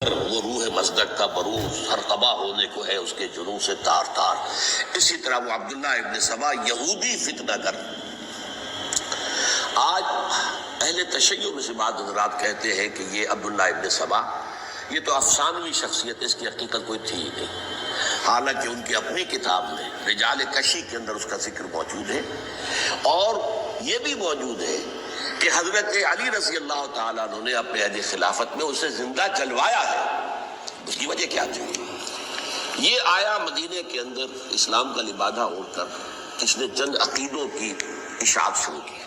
وہ روح مصدق کا بروز ہر تباہ ہونے کو ہے اس کے جنوں سے تار تار۔ اسی طرح وہ عبداللہ ابن سبا یہودی فتنہ گر۔ آج اہل تشیع میں سے بعض حضرات کہتے ہیں کہ یہ عبداللہ ابن سبا یہ تو افسانوی شخصیت، اس کی حقیقت کوئی تھی ہی نہیں، حالانکہ ان کی اپنی کتاب میں رجال کشی کے اندر اس کا ذکر موجود ہے، اور یہ بھی موجود ہے کہ حضرت علی رضی اللہ تعالیٰ عنہ نے اپنے عہد خلافت میں اسے زندہ جلوایا ہے۔ اس کی وجہ کیا تھی؟ یہ آیا مدینے کے اندر اسلام کا لبادہ اوڑھ کر اس نے چند عقیدوں کی اشاعت شروع کی۔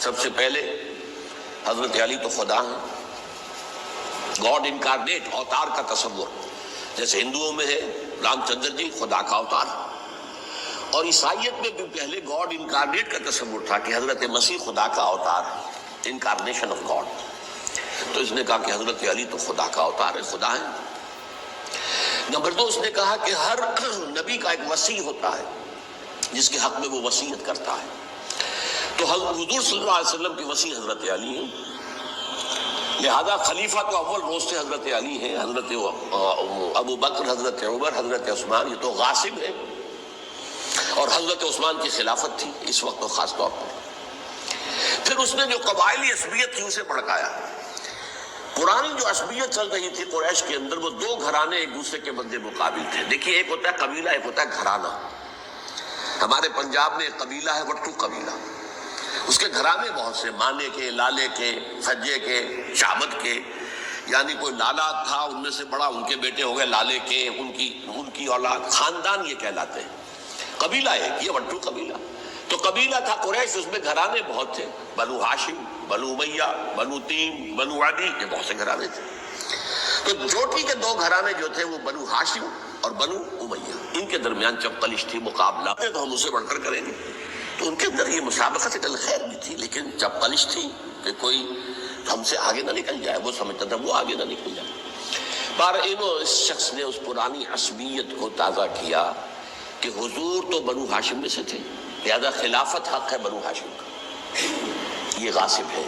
سب سے پہلے حضرت علی تو خدا ہیں، گاڈ انکارنیٹ، اوتار کا تصور، جیسے ہندوؤں میں ہے رام چندر جی خدا کا اوتار، اور عیسائیت میں بھی پہلے گاڈ انکارنیٹ کا تصور تھا کہ حضرت مسیح خدا کا اوتار ہے، انکارنیشن آف گاڈ۔ تو اس نے کہا کہ حضرت علی تو خدا کا اوتار ہے، خدا ہے۔ نمبر دو، اس نے کہا کہ ہر نبی کا ایک وصی ہوتا ہے جس کے حق میں وہ وصیت کرتا ہے، تو حضور صلی اللہ علیہ وسلم کی وصی حضرت علی ہیں، لہذا خلیفہ تو اول روز سے حضرت علی ہیں، حضرت ابو بکر، حضرت عمر، حضرت عثمان، یہ تو غاصب ہے، اور حضرت عثمان کی خلافت تھی اس وقت تو خاص طور پر۔ پھر اس نے جو قبائلی عصبیت تھی اسے بھڑکایا۔ پرانی جو عصبیت چل رہی تھی قریش کے اندر، وہ دو گھرانے ایک دوسرے کے مد مقابل تھے۔ دیکھیے، ایک ہوتا ہے قبیلہ، ایک ہوتا ہے گھرانہ۔ ہمارے پنجاب میں ایک قبیلہ ہے وٹو قبیلہ، اس کے گھرانے بہت سے، مانے کے، لالے کے، سجے کے، شامت کے، یعنی کوئی لالا تھا ان میں سے بڑا، ان کے بیٹے ہو گئے لالے کے، ان کی اولاد، خاندان یہ کہلاتے ہیں۔ قبیلہ ایک، یہ وٹو قبیلہ۔ تو قبیلہ تھا قریش، اس میں گھرانے بہت تھے، بنو ہاشم، بنو امیہ، بنو تیم، بنو عدی، یہ بہت سے گھرانے تھے۔ تو چوٹی کے دو گھرانے جو تھے وہ بنو ہاشم اور بنو امیہ، ان کے درمیان چپقلش تھی، مقابلہ تو ہم اسے بڑھ کر کریں گے۔ تو ان کے اندر یہ مسابقت خیر بھی تھی، لیکن چپقلش تھی کہ کوئی ہم سے آگے نہ نکل جائے، وہ سمجھتا تھا وہ آگے نہ نکل جائے۔ پر اس شخص نے اس پرانی عصبیت کو تازہ کیا کہ حضور تو بنو ہاشم میں سے تھے، لہذا خلافت حق ہے بنو ہاشم کا، یہ غاصب ہے۔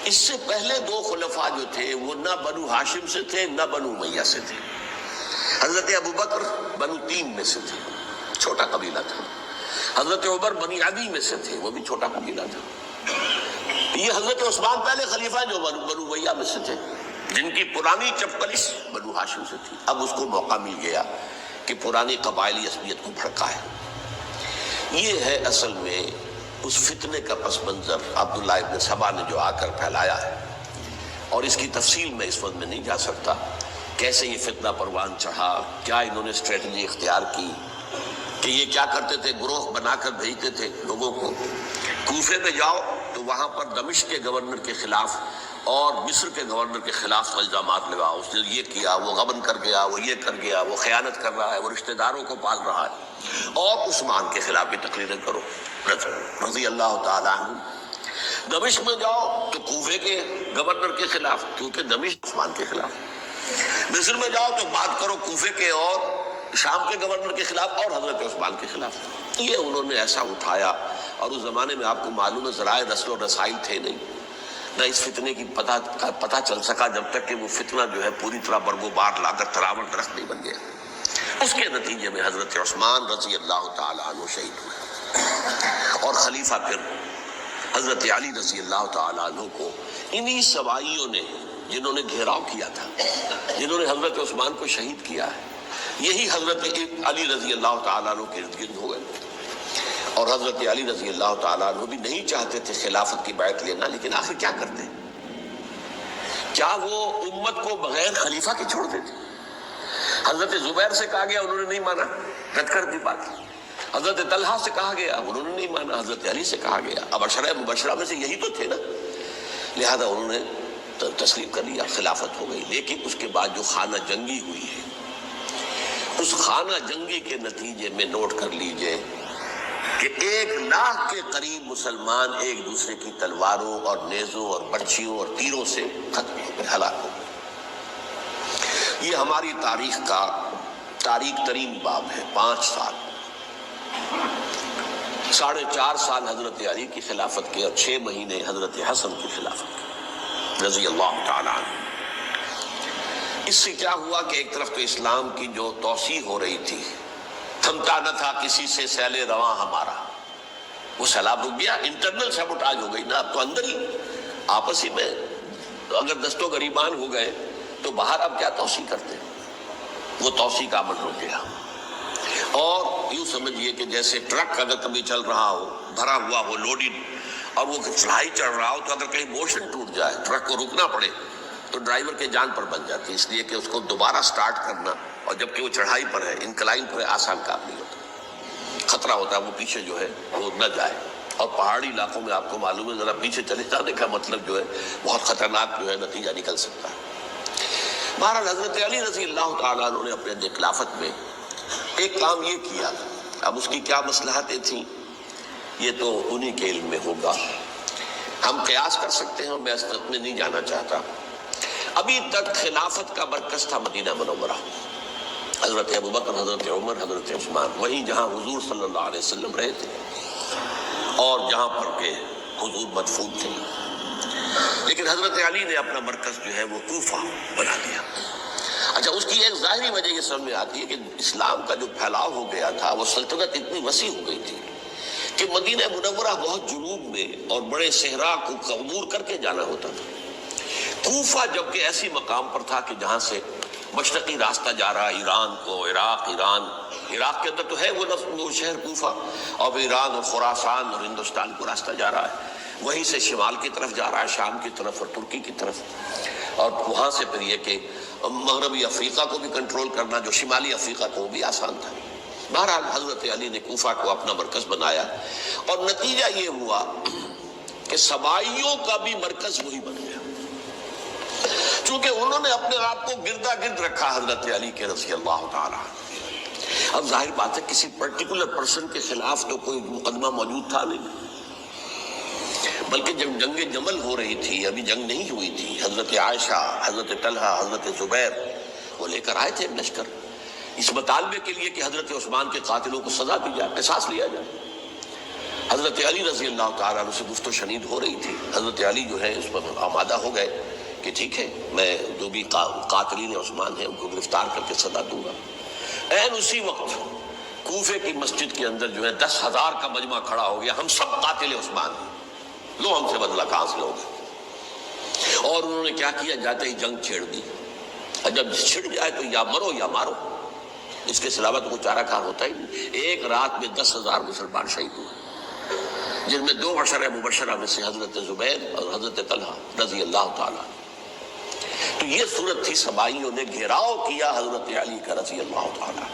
اس سے پہلے دو خلفاء جو تھے وہ نہ بنو ہاشم سے تھے نہ بنو امیہ سے تھے۔ حضرت ابو بکر بنو تیم میں سے تھے، چھوٹا قبیلہ تھا۔ حضرت عمر بنی عدی میں سے تھے، وہ بھی چھوٹا قبیلہ تھا۔ یہ حضرت عثمان پہلے خلیفہ جو بنو امیہ میں سے تھے، جن کی پرانی چپقلش بنو ہاشم سے تھی۔ اب اس کو موقع مل گیا کہ پرانی قبائلی عصبیت کو بھڑکائے۔ یہ ہے اصل میں اس فتنے کا پس منظر عبداللہ ابن سبا نے جو آ کر پھیلایا ہے، اور اس کی تفصیل میں اس وقت میں نہیں جا سکتا، کیسے یہ فتنہ پروان چڑھا، کیا انہوں نے اسٹریٹجی اختیار کی، کہ یہ کیا کرتے تھے، گروہ بنا کر بھیجتے تھے لوگوں کو، کوفے میں جاؤ تو وہاں پر دمشق کے گورنر کے خلاف اور مصر کے گورنر کے خلاف الزامات لگاؤ، اس نے یہ کیا، وہ غبن کر گیا، وہ یہ کر گیا، وہ خیانت کر رہا ہے، وہ رشتہ داروں کو پال رہا ہے، اور عثمان کے خلاف بھی تقریریں کرو رضی اللہ تعالیٰ عنہ۔ دمشق میں جاؤ تو کوفے کے گورنر کے خلاف، کیونکہ دمشق عثمان کے خلاف، مصر میں جاؤ تو بات کرو کوفے کے اور شام کے گورنر کے خلاف اور حضرت عثمان کے خلاف۔ یہ انہوں نے ایسا اٹھایا، اور اس زمانے میں آپ کو معلوم ہے ذرائع رسل و رسائل تھے نہیں، نہ اس فتنے کی پتہ چل سکا جب تک کہ وہ فتنہ جو ہے پوری طرح برگو بار لا کر تراول درخت نہیں بن گیا۔ اس کے نتیجے میں حضرت عثمان رضی اللہ تعالیٰ عنہ شہید ہوئے، اور خلیفہ پھر حضرت علی رضی اللہ تعالیٰ عنہ کو انہی سوائیوں نے، جنہوں نے گھیراؤ کیا تھا، جنہوں نے حضرت عثمان کو شہید کیا ہے، یہی حضرت علی رضی اللہ تعالیٰ عنہ کے ارد گرد ہو گئے۔ اور حضرت علی رضی اللہ تعالیٰ عنہ بھی نہیں چاہتے تھے خلافت کی بیعت لینا، لیکن آخر کیا کرتے؟ کیا وہ امت کو بغیر خلیفہ کے چھوڑ دیتے؟ حضرت زبیر سے کہا گیا، انہوں نے نہیں مانا، رد کر دی بات۔ حضرت طلحہ سے کہا گیا، انہوں نے نہیں مانا۔ حضرت علی سے کہا گیا، اب عشرہ مبشرہ میں سے یہی تو تھے نا، لہذا انہوں نے تسلیم کر لیا، خلافت ہو گئی۔ لیکن اس کے بعد جو خانہ جنگی ہوئی ہے، اس خانہ جنگی کے نتیجے میں نوٹ کر لیجئے کہ 1,00,000 کے قریب مسلمان ایک دوسرے کی تلواروں اور نیزوں اور برچھیوں اور تیروں سے ختم ہو گئے، ہلاک ہو گئے۔ یہ ہماری تاریخ کا تاریخ ترین باب ہے۔ 5 سال، 4.5 سال حضرت علی کی خلافت کے، اور 6 مہینے حضرت حسن کی خلافت کے رضی اللہ تعالیٰ عنہ۔ اس سے کیا ہوا کہ ایک طرف تو اسلام کی جو توسیع ہو رہی تھی، تھمتا نہ تھا کسی سے سیل رواں ہمارا، وہ سیلاب رک گیا، انٹرنل سیبوٹاج ہو گئی نا، اب تو اندر ہی آپس ہی میں اگر دستوں گریبان ہو گئے تو باہر اب کیا توسیع کرتے ہیں، وہ توسیع کا عمل رک گیا۔ اور یوں سمجھیے کہ جیسے ٹرک اگر کبھی چل رہا ہو، بھرا ہوا ہو، لوڈڈ، اور وہ چڑھائی چڑھ رہا ہو، تو اگر کہیں موشن ٹوٹ جائے، ٹرک کو رکنا پڑے، تو ڈرائیور کے جان پر بن جاتی ہے، اس لیے کہ اس کو دوبارہ سٹارٹ کرنا، اور جبکہ وہ چڑھائی پر ہے، انکلائن پر ہے، آسان کام نہیں ہوتا، خطرہ ہوتا ہے وہ پیچھے جو ہے وہ نہ جائے۔ اور پہاڑی علاقوں میں آپ کو معلوم ہے ذرا پیچھے چلے جانے کا مطلب جو ہے بہت خطرناک جو ہے نتیجہ نکل سکتا ہے۔ بہرحال حضرت علی رضی اللہ تعالیٰ عنہ نے اپنے خلافت میں ایک کام یہ کیا، اب اس کی کیا مصلحتیں تھیں یہ تو انہی کے علم میں ہوگا، ہم قیاس کر سکتے ہیں، میں اس میں نہیں جانا چاہتا۔ ابھی تک خلافت کا مرکز تھا مدینہ منورہ، حضرت ابوبکر، حضرت عمر، حضرت عثمان، وہیں جہاں حضور صلی اللہ علیہ وسلم رہے تھے اور جہاں پر کہ حضور مدفون تھے۔ لیکن حضرت علی نے اپنا مرکز جو ہے وہ کوفہ بنا دیا۔ اچھا، اس کی ایک ظاہری وجہ یہ سمجھ میں آتی ہے کہ اسلام کا جو پھیلاؤ ہو گیا تھا، وہ سلطنت اتنی وسیع ہو گئی تھی کہ مدینہ منورہ بہت جنوب میں اور بڑے صحرا کو عبور کر کے جانا ہوتا تھا۔ کوفہ جبکہ ایسی مقام پر تھا کہ جہاں سے مشرقی راستہ جا رہا ایران کو، عراق کے اندر تو ہے وہ شہر کوفہ، اور ایران اور خراسان اور ہندوستان کو راستہ جا رہا ہے، وہیں سے شمال کی طرف جا رہا ہے، شام کی طرف اور ترکی کی طرف، اور وہاں سے پھر یہ کہ مغربی افریقہ کو بھی کنٹرول کرنا، جو شمالی افریقہ کو وہ بھی آسان تھا۔ بہرحال حضرت علی نے کوفہ کو اپنا مرکز بنایا، اور نتیجہ یہ ہوا کہ سبائیوں کا بھی مرکز وہی بن گیا، چونکہ انہوں نے اپنے آپ کو گردا گرد رکھا حضرت علی کے رضی اللہ تعالیٰ۔ اب ظاہر بات ہے کسی پرٹیکولر پرسن کے خلاف تو کوئی مقدمہ موجود تھا نہیں، بلکہ جب جنگ جمل ہو رہی تھی، ابھی جنگ نہیں ہوئی تھی، حضرت عائشہ، حضرت طلحہ، حضرت زبیر وہ لے کر آئے تھے لشکر اس مطالبے کے لیے کہ حضرت عثمان کے قاتلوں کو سزا دی جائے، قصاص لیا جائے۔ حضرت علی رضی اللہ تعالیٰ عنہ سے گفت و شنید ہو رہی تھی، حضرت علی جو ہے اس پر آمادہ ہو گئے کہ ٹھیک ہے، میں جو بھی قاتلین عثمان ہیں ان کو گرفتار کر کے سزا دوں گا۔ عین اسی وقت کوفے کی مسجد کے اندر جو ہے 10,000 کا مجمع کھڑا ہو گیا، ہم سب قاتل عثمان ہیں، لو ہم سے بدلہ کہاں سے ہوگا۔ اور انہوں نے کیا کیا، جاتے ہی جنگ چھیڑ دی، اور جب چھڑ جائے تو یا مرو یا مارو، اس کے علاوہ تو کوئی چارہ کار ہوتا ہی نہیں۔ ایک رات میں 10,000 مسلمان شہید ہوئے، جن میں 2 عشرہ مبشرہ میں سے حضرت زبیر اور حضرت طلحہ رضی اللہ تعالیٰ۔ تو یہ صورت تھی، سبائیوں نے گھیراؤ کیا حضرت علی کا رضی اللہ تعالیٰ۔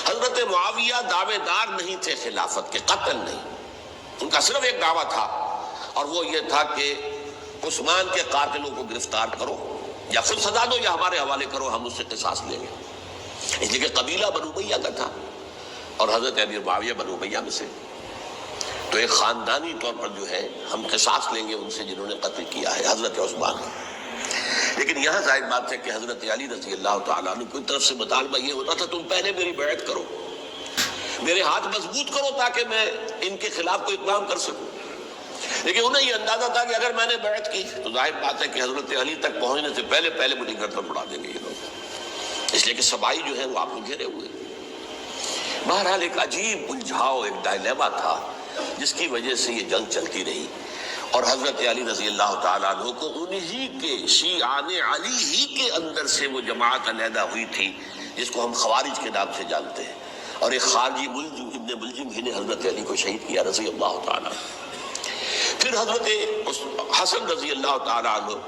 حضرت معاویہ دعوے دار نہیں تھے خلافت کے، قتل نہیں، ان کا صرف ایک دعویٰ تھا، اور وہ یہ تھا کہ عثمان کے قاتلوں کو گرفتار کرو، یا خود سزا دو یا ہمارے حوالے کرو، ہم اس سے قصاص لیں گے۔ اس لیے کہ قبیلہ بنو امیہ کا تھا، اور حضرت علی معاویہ بنو امیہ میں سے، تو ایک خاندانی طور پر جو ہے ہم قصاص لیں گے ان سے جنہوں نے قتل کیا ہے حضرت عثمان۔ لیکن یہاں ظاہر بات ہے کہ حضرت علی رضی اللہ تعالیٰ عنہ کی طرف سے مطالبہ یہ ہوتا تھا تم پہلے میری بیعت کرو، میرے ہاتھ مضبوط کرو تاکہ میں ان کے خلاف کوئی اقدام کر سکوں۔ لیکن انہیں یہ اندازہ تھا کہ اگر میں نے بیعت کی تو ظاہر بات ہے کہ حضرت علی تک پہنچنے سے پہلے مجھے گردن اڑا دیں گے یہ لوگ، اس لیے کہ سبائی جو ہے وہ آپ کو گھیرے ہوئے۔ بہرحال ایک عجیب الجھاؤ، ایک ڈائلیما تھا جس کی وجہ سے یہ جنگ چلتی رہی، اور حضرت علی رضی اللہ تعالیٰ عنہ کو انہی کے شیعان علی ہی کے اندر سے وہ جماعت علیحدہ ہوئی تھی جس کو ہم خوارج کے نام سے جانتے ہیں، اور ایک خارجی ملجم ابن ملجم ہی نے حضرت علی کو شہید کیا رضی اللہ تعالیٰ۔ پھر حضرت حسن رضی اللہ تعالیٰ عنہ،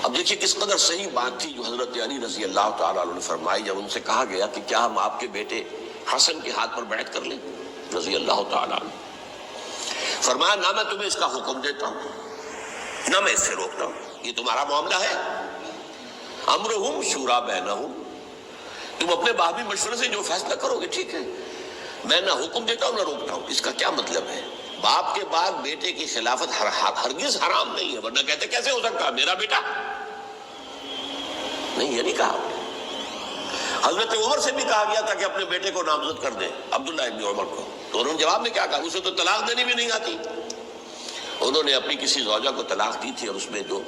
اب دیکھیے کس قدر صحیح بات تھی جو حضرت علی رضی اللہ تعالیٰ عنہ نے فرمائی جب ان سے کہا گیا کہ کیا ہم آپ کے بیٹے حسن کے ہاتھ پر بیعت کر لیں رضی اللہ تعالیٰ عنہ۔ فرمایا نہ میں تمہیں اس کا حکم دیتا ہوں نہ میں اس سے روکتا ہوں، یہ تمہارا معاملہ ہے، امرہم شورا بینہم، تم اپنے باہمی مشورے سے جو فیصلہ کرو گے ٹھیک ہے، میں نہ حکم دیتا ہوں نہ روکتا ہوں۔ اس کا کیا مطلب ہے؟ باپ کے بعد بیٹے کی خلافت ہرگز حرام نہیں ہے، ورنہ کہتے کیسے ہو سکتا میرا بیٹا؟ نہیں، یہ نہیں کہا۔ حضرت عمر سے بھی کہا گیا تھا کہ اپنے بیٹے کو نامزد کر دیں، عبداللہ ابن عمر کو، تو انہوں نے جواب میں کیا کہا؟ اسے تو طلاق دینی بھی نہیں آتی۔ انہوں نے اپنی کسی زوجہ کو طلاق دی تھی اور اس میں جو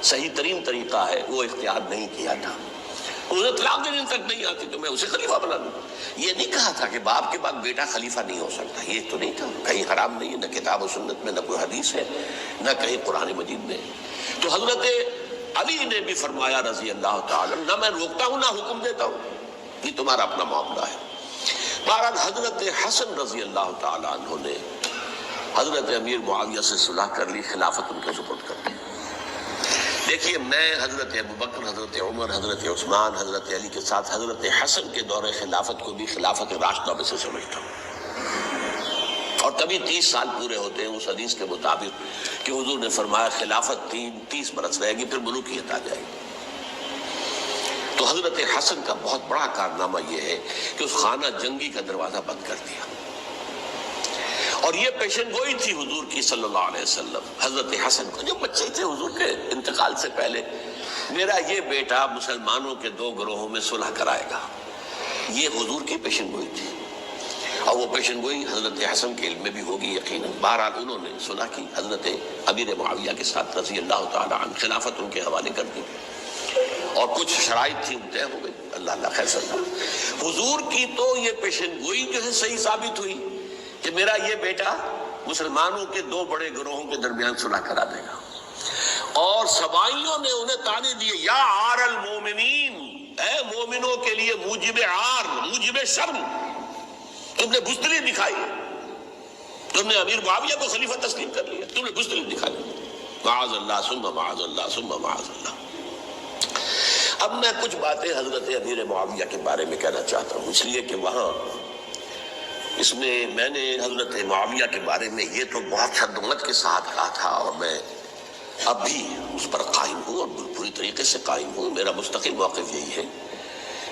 صحیح ترین طریقہ ہے وہ اختیار نہیں کیا تھا. اسے طلاق دینے تک نہیں آتی تو میں اسے خلیفہ بنا لوں. یہ نہیں کہا تھا کہ باپ کے بعد بیٹا خلیفہ نہیں ہو سکتا، یہ تو نہیں تھا، کہیں حرام نہیں ہے، نہ کتاب و سنت میں، نہ کوئی حدیث ہے، نہ کہیں قرآن مجید میں. تو حضرت علی نے بھی فرمایا رضی اللہ تعالی، نہ میں روکتا ہوں نہ حکم دیتا ہوں، یہ تمہارا اپنا معاملہ ہے. بہرحال حضرت حسن رضی اللہ تعالی عنہ نے حضرت امیر معاویہ سے صلح کر لی، خلافت ان کے سپرد کر دی. دیکھیے میں حضرت ابوبکر، حضرت عمر، حضرت عثمان، حضرت علی کے ساتھ حضرت حسن کے دور خلافت کو بھی خلافت راشدہ میں سے سمجھتا ہوں. اور تبھی 30 سال پورے ہوتے ہیں اس حدیث کے مطابق کہ حضور نے فرمایا خلافت 30 برس رہے گی، پھر ملوکیت آ جائے گی. تو حضرت حسن کا بہت بڑا کارنامہ یہ ہے کہ اس خانہ جنگی کا دروازہ بند کر دیا. اور یہ پیشن گوئی تھی حضور کی صلی اللہ علیہ وسلم. حضرت حسن کو جو بچے تھے حضور کے انتقال سے پہلے، میرا یہ بیٹا مسلمانوں کے 2 گروہوں میں صلح کرائے گا، یہ حضور کی پیشن گوئی تھی. اور وہ پیشن گوئی حضرت حسن کے علم میں بھی ہوگی یقیناً. بہرحال انہوں نے صلح کی حضرت امیر معاویہ کے ساتھ رضی اللہ تعالی عنہ، خلافت ان کے حوالے کر دی اور کچھ شرائط تھی طے ہو گئی. اللہ خیر صلی اللہ. حضور کی تو یہ پیشن گوئی جو ہے صحیح ثابت ہوئی کہ میرا یہ بیٹا مسلمانوں کے 2 بڑے گروہوں کے درمیان صلح کرا دے گا. اور سبائیوں نے انہیں تعنے دیے، یا عار المومنین، اے مومنوں کے لیے موجب عار، موجب شرم. تم نے بزدلی دکھائی، تم نے امیر معاویہ کو خلیفہ تسلیم کر لیا، تم نے بزدلی دکھائی. معاذ اللہ ثم معاذ اللہ ثم معاذ اللہ. اب میں کچھ باتیں حضرت امیر معاویہ کے بارے میں کہنا چاہتا ہوں، اس لیے کہ وہاں اس میں نے حضرت معاویہ کے بارے میں یہ تو بہت شدت کے ساتھ کہا تھا، اور میں اب بھی اس پر قائم ہوں اور پوری طریقے سے قائم ہوں. میرا مستقل موقف یہی ہے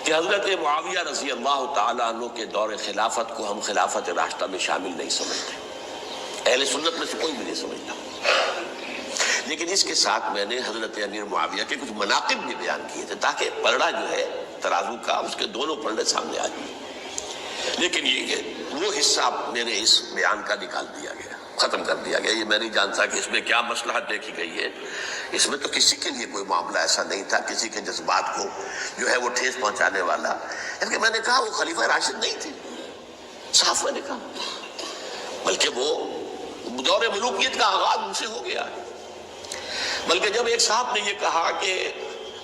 کہ حضرت معاویہ رضی اللہ تعالیٰ عنہ کے دور خلافت کو ہم خلافت راشدہ میں شامل نہیں سمجھتے. اہل سنت میں سے کوئی بھی نہیں سمجھتا. لیکن اس کے ساتھ میں نے حضرت امیر معاویہ کے کچھ مناقب بھی بیان کیے تھے تاکہ پلڑا جو ہے ترازو کا، اس کے دونوں پلڑے سامنے آ جائیں. لیکن یہ کہ وہ حصہ میرے اس بیان کا نکال دیا گیا، ختم کر دیا گیا. یہ میں نہیں جانتا کہ اس میں کیا مصلحت دیکھی گئی ہے. اس میں تو کسی کے لیے کوئی معاملہ ایسا نہیں تھا کسی کے جذبات کو جو ہے وہ ٹھیس پہنچانے والا. کہ میں نے کہا وہ خلیفہ راشد نہیں تھے، صاف میں نے کہا، بلکہ وہ دور ملوکیت کا آغاز ان سے ہو گیا. بلکہ جب ایک صاحب نے یہ کہا کہ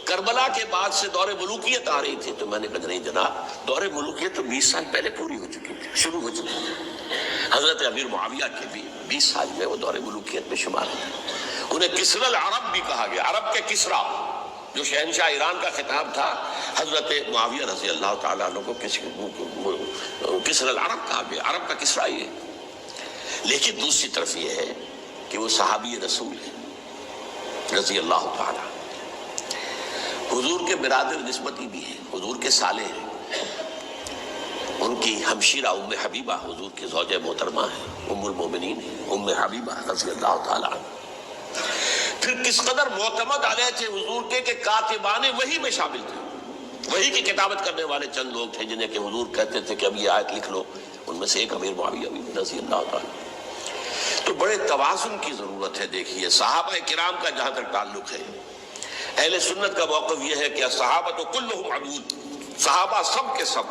کربلا کے بعد سے دور ملوکیت آ رہی تھی، تو میں نے کہا نہیں جناب، دور ملوکیت تو 20 سال پہلے پوری ہو چکی تھی، شروع ہو چکی تھی. حضرت امیر معاویہ کے بھی 20 سال میں وہ دور ملوکیت میں شمار ہیں. انہیں کسری العرب بھی کہا گیا، عرب کے کسریٰ جو شہنشاہ ایران کا خطاب تھا. حضرت معاویہ رضی اللہ تعالیٰ عنہ کو کسری العرب کہا گیا، عرب کا کسریٰ یہ. لیکن دوسری طرف یہ ہے کہ وہ صحابی رسول ہے رضی اللہ تعالیٰ، حضور کے برادر نسبتی بھی ہیں، حضور کے سالے ہیں. ان کی ہمشیرہ ام حبیبہ حضور کی زوجہ محترمہ ہیں، ام المومنین ہیں، ام حبیبہ رضی اللہ تعالیٰ عنہ. پھر کس قدر معتمد علیہ تھے حضور کے کہ کاتبان وحی میں شامل تھے. وحی کی کتابت کرنے والے چند لوگ تھے جنہیں کہ حضور کہتے تھے کہ اب یہ آیت لکھ لو. ان میں سے ایک امیر معاویہ بھی رضی اللہ تعالیٰ. تو بڑے توازن کی ضرورت ہے. دیکھیے صحابہ کرام کا جہاں تک تعلق ہے، اہل سنت کا موقف یہ ہے کہ صحابہ کلہم عدول، صحابہ سب کے سب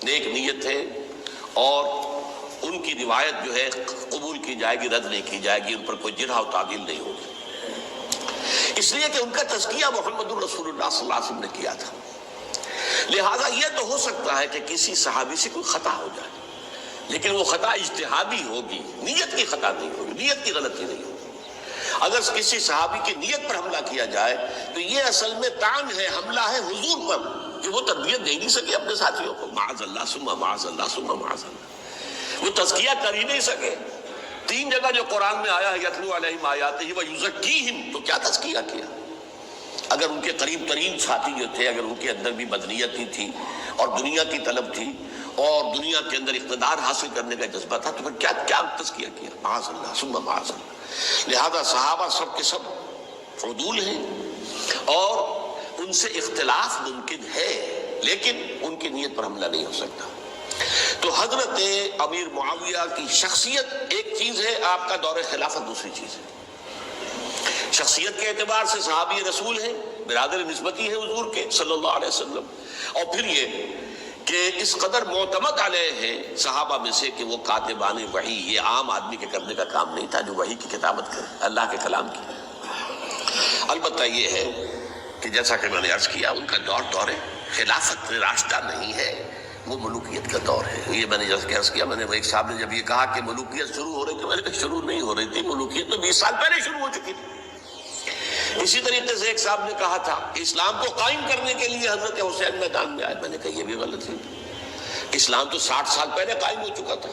نیک نیت ہے اور ان کی روایت جو ہے قبول کی جائے گی، رد نہیں کی جائے گی، ان پر کوئی جرح و تعدیل نہیں ہوگی. اس لیے کہ ان کا تزکیہ محمد الرسول اللہ صلی اللہ علیہ وسلم نے کیا تھا. لہٰذا یہ تو ہو سکتا ہے کہ کسی صحابی سے کوئی خطا ہو جائے، لیکن وہ خطا اجتہادی ہوگی، نیت کی خطا نہیں ہوگی، نیت کی غلطی نہیں ہوگی. اگر کسی صحابی کی نیت پر حملہ کیا جائے تو یہ اصل میں طعن ہے، حملہ ہے حضور پر کہ وہ تربیت دے نہیں سکے اپنے ساتھیوں کو. معاذ اللہ ثم معاذ اللہ ثم معاذ اللہ، وہ تزکیہ کر ہی نہیں سکے. 3 جگہ جو قرآن میں آیا ہے یتلو علیہم آیاتہ ویزکیہم، تو کیا تزکیہ کیا؟ اگر ان کے قریب ترین ساتھی جو تھے، اگر ان کے اندر بھی بدنیت ہی تھی اور دنیا کی طلب تھی اور دنیا کے اندر اقتدار حاصل کرنے کا جذبہ تھا، تو پھر کیا تزکیہ کیا؟ معاذ اللہ ثم معاذ اللہ. لہذا صحابہ سب کے سب عدول ہیں اور ان سے اختلاف ممکن ہے، لیکن ان کی نیت پر حملہ نہیں ہو سکتا. تو حضرت امیر معاویہ کی شخصیت ایک چیز ہے، آپ کا دور خلافت دوسری چیز ہے. شخصیت کے اعتبار سے صحابی رسول ہیں، برادر نسبتی ہے حضور کے صلی اللہ علیہ وسلم، اور پھر یہ کہ اس قدر معتمد علیہ ہے صحابہ میں سے کہ وہ کاتبان وحی، یہ عام آدمی کے کرنے کا کام نہیں تھا جو وحی کی کتابت کرے، اللہ کے کلام کی۔ البتہ یہ ہے کہ جیسا کہ میں نے عرض کیا، ان کا دور خلافت راستہ نہیں ہے، وہ ملوکیت کا دور ہے۔ یہ میں نے جیسا کہ عرض کیا، میں نے وہ ایک صاحب نے جب یہ کہا کہ ملوکیت شروع ہو رہی تھی، میں نے کہا شروع نہیں ہو رہی تھی، ملوکیت تو 20 سال پہلے شروع ہو چکی تھی۔ اسی طریقے سے ایک صاحب نے کہا تھا اسلام کو قائم کرنے کے لیے حضرت حسین میدان میں آئے، میں نے کہا یہ بھی غلط ہے، اسلام تو 60 سال پہلے قائم ہو چکا تھا،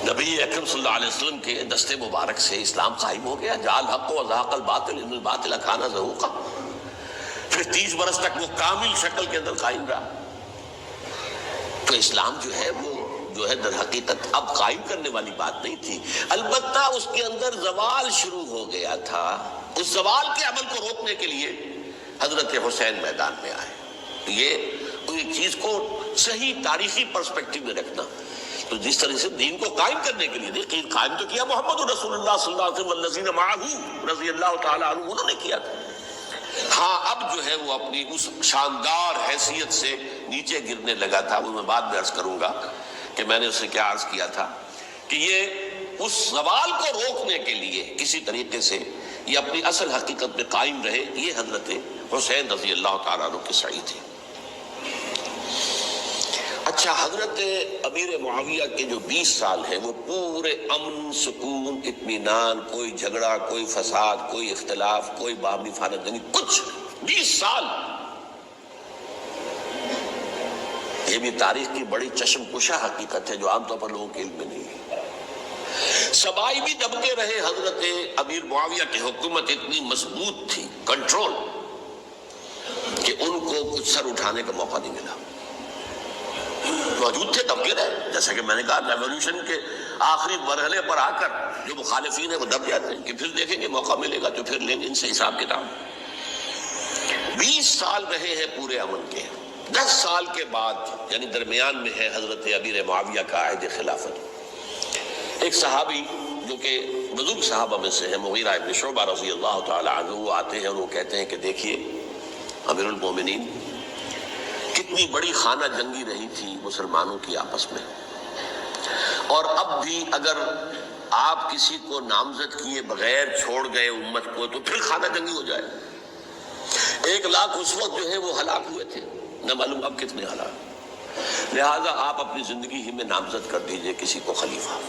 نبی اکرم صلی اللہ علیہ وسلم کے دست مبارک سے اسلام قائم ہو گیا، جعل حق و زحق الباطل ان الباطل کان زہوقا، پھر 30 برس تک وہ کامل شکل کے اندر قائم رہا۔ تو اسلام جو ہے در حقیقت اب قائم کرنے والی بات نہیں تھی، البتہ اس کے اندر زوال شروع ہو گیا تھا، اس زوال کے عمل کو روکنے کے لیے حضرت حسین میدان میں آئے۔ یہ ایک چیز کو صحیح تاریخی پرسپیکٹو میں رکھنا، تو جس طرح سے دین کو قائم کرنے کے لیے دیکھیں، قائم تو کیا محمد رسول اللہ صلی اللہ علیہ وسلم والذین معہ رضی اللہ تعالیٰ عنہ، انہوں نے کیا تھا۔ ہاں اب جو ہے وہ اپنی اس شاندار حیثیت سے نیچے گرنے لگا تھا، وہ میں بعد میں عرض کروں گا کہ میں نے اسے کیا عرض کیا تھا کہ یہ اس زوال کو روکنے کے لیے کسی طریقے سے یہ اپنی اصل حقیقت میں قائم رہے، یہ حضرت حسین رضی اللہ تعالیٰ عنہ کی سعی تھی۔ اچھا، حضرت امیر معاویہ کے جو 20 سال ہیں وہ پورے امن، سکون، اطمینان، کوئی جھگڑا، کوئی فساد، کوئی اختلاف، کوئی باہمی فانت جنگی، کچھ 20 سال، یہ بھی تاریخ کی بڑی چشم کشا حقیقت ہے جو عام طور پر لوگوں کے علم میں نہیں ہے۔ سبائی بھی دبتے رہے، حضرت امیر معاویہ کی حکومت اتنی مضبوط تھی، کنٹرول، کہ ان کو کچھ سر اٹھانے کا موقع نہیں ملا، موجود تھے، دبتے رہے۔ جیسا کہ میں نے کہا ریولوشن کے آخری مرحلے پر آ کر جو مخالفین ہیں وہ دب جاتے ہیں کہ پھر دیکھیں گے موقع ملے گا تو پھر لیں گے ان سے حساب کتاب۔ 20 سال رہے ہیں پورے امن کے، 10 سال کے بعد یعنی درمیان میں ہے حضرت امیر معاویہ کا عہد خلافت۔ ایک صحابی جو کہ بزرگ صحابہ میں سے ہیں، مغیرہ ابن شعبہ رضی اللہ تعالی عنہ، وہ آتے ہیں اور وہ کہتے ہیں کہ دیکھیے امیر المومنین، کتنی بڑی خانہ جنگی رہی تھی مسلمانوں کی آپس میں، اور اب بھی اگر آپ کسی کو نامزد کیے بغیر چھوڑ گئے امت کو تو پھر خانہ جنگی ہو جائے۔ 1 لاکھ اس وقت جو ہے وہ ہلاک ہوئے تھے، نہ معلوم اب کتنے ہلاک، لہٰذا آپ اپنی زندگی ہی میں نامزد کر دیجئے کسی کو خلیفہ،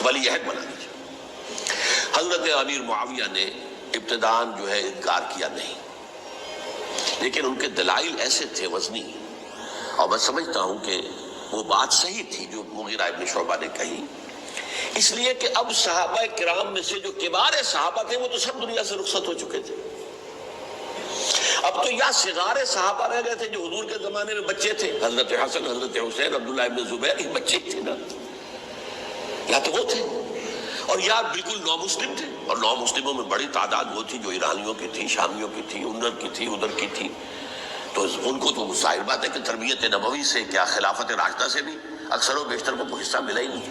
ولی عہد بنا دیجئے۔ حضرت امیر معاویہ نے ابتداً جو ہے انکار کیا نہیں، لیکن ان کے دلائل ایسے تھے وزنی، اور میں سمجھتا ہوں کہ وہ بات صحیح تھی جو مغیرہ ابن شعبہ نے کہی، اس لیے کہ اب صحابہ کرام میں سے جو کبار صحابہ تھے وہ تو سب دنیا سے رخصت ہو چکے تھے، اب تو یا صغار صحابہ رہ گئے تھے جو حضور کے زمانے میں بچے تھے، حضرت حسن، حضرت حسین، عبداللہ ابن زبیر، یہ بچے تھے نا، یا تو وہ تھے، اور یا بالکل نو مسلم تھے، اور نو مسلموں میں بڑی تعداد وہ تھی جو ایرانیوں کی تھی، شامیوں کی تھی، ادھر کی تھی، ادھر کی تھی، تو ان کو تو ظاہر بات ہے کہ تربیت نبوی سے کیا خلافت راشدہ سے بھی اکثر و بیشتر کو حصہ ملا ہی نہیں۔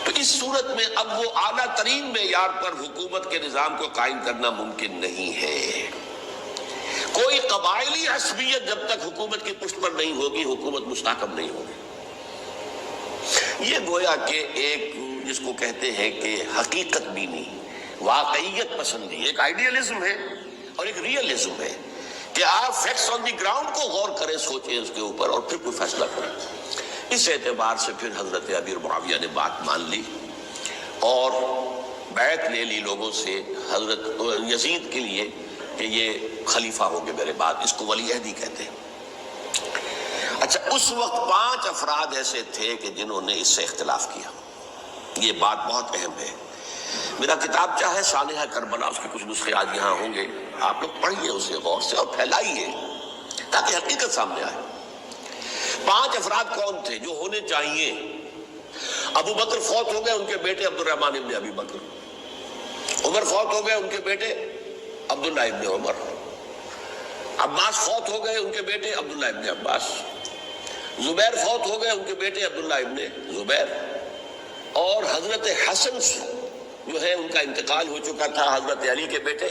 تو اس صورت میں اب وہ اعلیٰ ترین معیار پر حکومت کے نظام کو قائم کرنا ممکن نہیں ہے۔ کوئی قبائلی عصبیت جب تک حکومت کی پشت پر نہیں ہوگی، حکومت مستحکم نہیں ہوگی۔ یہ گویا کہ ایک جس کو کہتے ہیں کہ حقیقت بینی، واقعیت پسندی، ایک آئیڈیالزم ہے اور ایک ریئلزم ہے کہ آپ فیکٹس آن دی گراؤنڈ کو غور کریں، سوچیں اس کے اوپر اور پھر کوئی فیصلہ کریں۔ اس اعتبار سے پھر حضرت امیر معاویہ نے بات مان لی اور بیعت لے لی لوگوں سے حضرت یزید کے لیے کہ یہ خلیفہ ہوں گے میرے بعد، اس کو ولی عہدی کہتے ہیں۔ اچھا، اس وقت 5 افراد ایسے تھے کہ جنہوں نے اس سے اختلاف کیا، یہ بات بہت اہم ہے۔ میرا کتاب چاہے سانحہ کربلا، اس کے کچھ نسخے آج یہاں ہوں گے، آپ لوگ پڑھیے اسے غور سے اور پھیلائیے تاکہ حقیقت سامنے آئے۔ 5 افراد کون تھے جو ہونے چاہیے؟ ابو بکر فوت ہو گئے، ان کے بیٹے عبد الرحمن ابن ابی بکر، عمر فوت ہو گئے، ان کے بیٹے عبداللہ ابن عمر، عباس فوت ہو گئے، ان کے بیٹے عبداللہ ابن عباس، زبیر فوت ہو گئے، ان کے بیٹے عبداللہ ابن زبیر، اور حضرت حسن جو ہے ان کا انتقال ہو چکا تھا حضرت علی کے بیٹے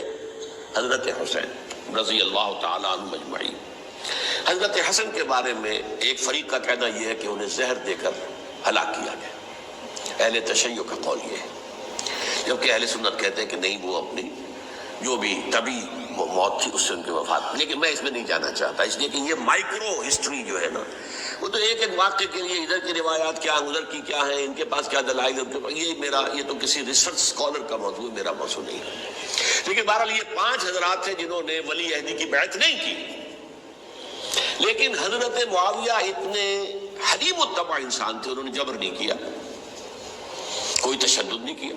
حضرت حسین رضی اللہ تعالیٰ عنہ مجمعین۔ حضرت حسن کے بارے میں ایک فریق کا کہنا یہ ہے کہ انہیں زہر دے کر ہلاک کیا گیا، اہل تشیع کا قول یہ ہے، جبکہ اہل سنت کہتے ہیں کہ نہیں، وہ اپنی جو بھی طبی موت تھی اس سے ان کی وفات۔ لیکن میں اس میں نہیں جانا چاہتا، اس لیے کہ یہ مائکرو ہسٹری جو ہے نا، وہ تو ایک ایک واقعے کے لیے ادھر کی روایات کیا، ادھر کی کیا ہیں، ان کے پاس کیا دلائل، یہ تو کسی ریسرچ اسکالر کا موضوع ہے، میرا موضوع نہیں ہے۔ لیکن بہرحال یہ 5 حضرات تھے جنہوں نے ولی عہدی کی بیعت نہیں کی، لیکن حضرت معاویہ اتنے حلیم الطبع انسان تھے، انہوں نے جبر نہیں کیا، کوئی تشدد نہیں کیا۔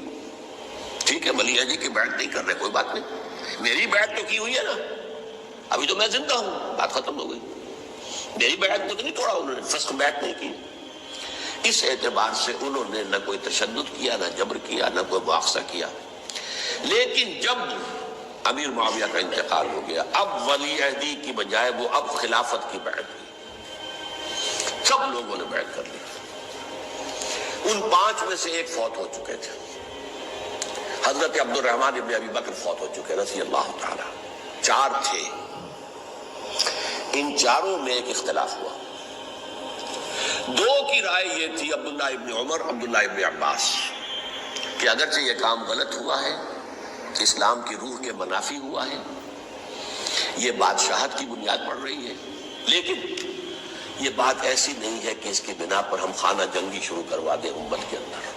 ٹھیک ہے، ولی عہدی کی بیعت نہیں کر رہے، کوئی بات نہیں، میری بیعت تو کی ہوئی ہے نا، ابھی تو میں زندہ ہوں، بات ختم ہو گئی، میری بیعت تو نہیں توڑا انہوں نے، فسخ بیعت نہیں کی۔ اس اعتبار سے انہوں نے نہ کوئی تشدد کیا، نہ جبر کیا، نہ کوئی مواخذہ کیا۔ لیکن جب امیر معاویہ کا انتقال ہو گیا، اب ولی عہدی کی بجائے وہ اب خلافت کی بیعت ہوئی، سب لوگوں نے بیعت کر لی۔ ان 5 میں سے ایک فوت ہو چکے تھے، حضرت عبد الرحمن ابن ابی بکر فوت ہو چکے رضی اللہ تعالی۔ 4 تھے، ان 4 میں ایک اختلاف ہوا۔ 2 کی رائے یہ تھی، عبداللہ ابن عمر، عبداللہ ابن عباس، کہ اگرچہ یہ کام غلط ہوا ہے، اسلام کی روح کے منافی ہوا ہے، یہ بادشاہت کی بنیاد پڑ رہی ہے، لیکن یہ بات ایسی نہیں ہے کہ اس کی بنا پر ہم خانہ جنگی شروع کروا دیں، امت کے اندر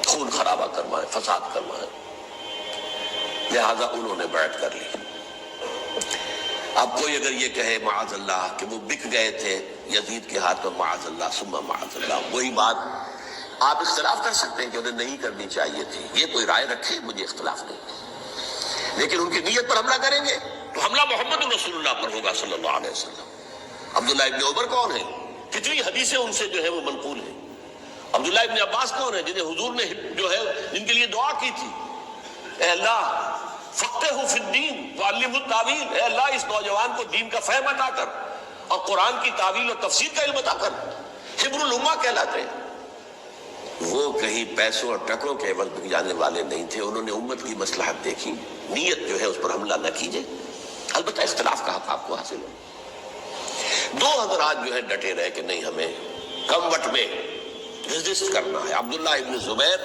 خون خرابہ کروائیں، فساد کروائیں۔ لہذا انہوں نے بیعت کر لی۔ اب کوئی اگر یہ کہے معاذ اللہ کہ وہ بک گئے تھے یزید کے ہاتھ میں، معاذ اللہ ثم معاذ اللہ، وہی بات آپ اختلاف کر سکتے ہیں کہ انہیں نہیں کرنی چاہیے تھی، یہ کوئی رائے رکھے، مجھے اختلاف نہیں، لیکن ان کی نیت پر حملہ کریں گے تو حملہ محمد رسول اللہ پر ہوگا صلی اللہ علیہ وسلم۔ عبداللہ ابن عمر کون ہیں؟ کتنی حدیثیں ان سے جو ہے وہ منقول ہیں۔ عبداللہ ابن عباس کون ہیں؟ جنہیں حضور نے جو ہے جن کے لیے دعا کی تھی، اے اللہ فقہہ فی الدین وعلمہ التاویل، اے اللہ اس نوجوان کو دین کا فہم عطا کر اور قرآن کی تعویل اور تفسیر کا علم عطا کر، حبر الامہ کہلاتے ہیں۔ وہ کہیں پیسوں اور ٹکروں کے عوض بک جانے والے نہیں تھے، انہوں نے امت کی مصلحت دیکھی، نیت جو ہے اس پر حملہ نہ کیجئے، البتہ اختلاف کا حق آپ کو حاصل ہو۔ 2 حضرات جو ہے ڈٹے رہے کہ نہیں، ہمیں کم وٹ میں ریزسٹ کرنا ہے۔ عبداللہ ابن زبیر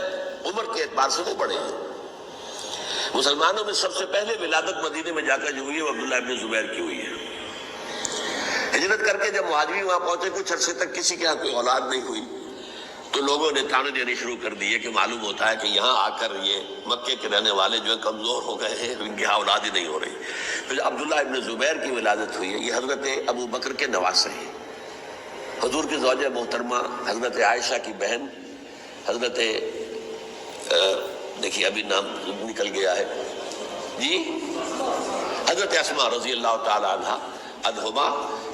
عمر کے اعتبار سے وہ بڑے ہیں، مسلمانوں میں سب سے پہلے ولادت مدینے میں جا کر جو ہوئی ہے وہ عبداللہ ابن زبیر کی ہوئی ہے۔ ہجرت کر کے جب مہاجرین وہاں پہنچے، کچھ عرصے تک کسی کے ہاں کوئی اولاد نہیں ہوئی، تو لوگوں نے تانے دینے شروع کر دیے کہ معلوم ہوتا ہے کہ یہاں آ کر یہ مکے کے رہنے والے جو ہیں کمزور ہو گئے ہیں، ان کی اولاد ہی نہیں ہو رہی۔ پھر عبداللہ ابن زبیر کی ولادت ہوئی ہے، یہ حضرت ابو بکر کے نواسے ہیں، حضور کی زوجہ محترمہ حضرت عائشہ کی بہن، حضرت دیکھیے ابھی نام نکل گیا ہے جی، حضرت اسماء رضی اللہ تعالی عنہ عنہما،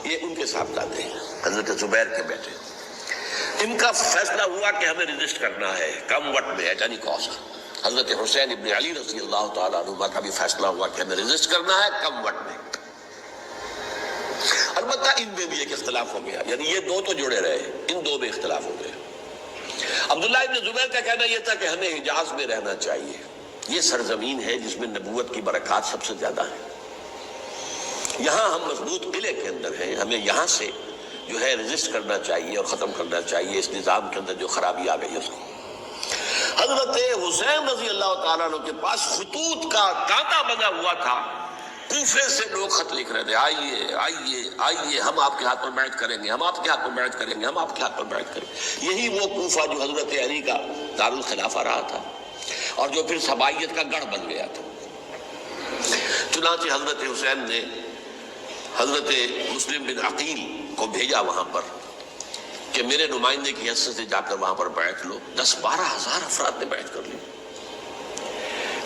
یہ ان کے صاحبزادے ہیں، حضرت زبیر کے بیٹے۔ ان کا فیصلہ ہوا کہ ہمیں رجسٹ کرنا ہے کم وقت میں، ایٹ اینی کاسٹ۔ حضرت حسین ابن علی رضی اللہ تعالیٰ عنہ کا بھی فیصلہ ہوا کہ ہمیں رجسٹ کرنا ہے کم وقت میں۔ البتہ ان میں بھی ایک اختلاف ہو گیا، یعنی یہ 2 تو جڑے رہے، ان 2 میں اختلاف ہو گئے۔ عبداللہ ابن زبیر کا کہنا یہ تھا کہ ہمیں حجاز میں رہنا چاہیے، یہ سرزمین ہے جس میں نبوت کی برکات سب سے زیادہ ہیں، یہاں ہم مضبوط قلعے کے اندر ہیں، ہمیں یہاں سے جو ہے رجسٹ کرنا چاہیے اور ختم کرنا چاہیے اس نظام کے اندر جو خرابی آ گئی ہے اس کو۔ حضرت حسین رضی اللہ تعالیٰ عنہ کے پاس خطوط کا کانٹا بنا ہوا تھا، کوفے سے لوگ خط لکھ رہے تھے، آئیے آئیے آئیے، ہم آپ کے ہاتھ پر بیعت کریں گے، ہم آپ کے ہاتھ پر بیعت کریں گے، ہم آپ کے ہاتھ پر بیعت کریں گے۔ یہی وہ کوفہ جو حضرت علی کا دارالخلافہ رہا تھا اور جو پھر صبائیت کا گڑھ بن گیا تھا۔ چنانچہ حضرت حسین نے حضرت مسلم بن عقیل کو بھیجا وہاں پر کہ میرے نمائندے کی حیثیت سے جا کر وہاں پر بیعت لو۔ 10-12 ہزار افراد نے بیعت کر لی،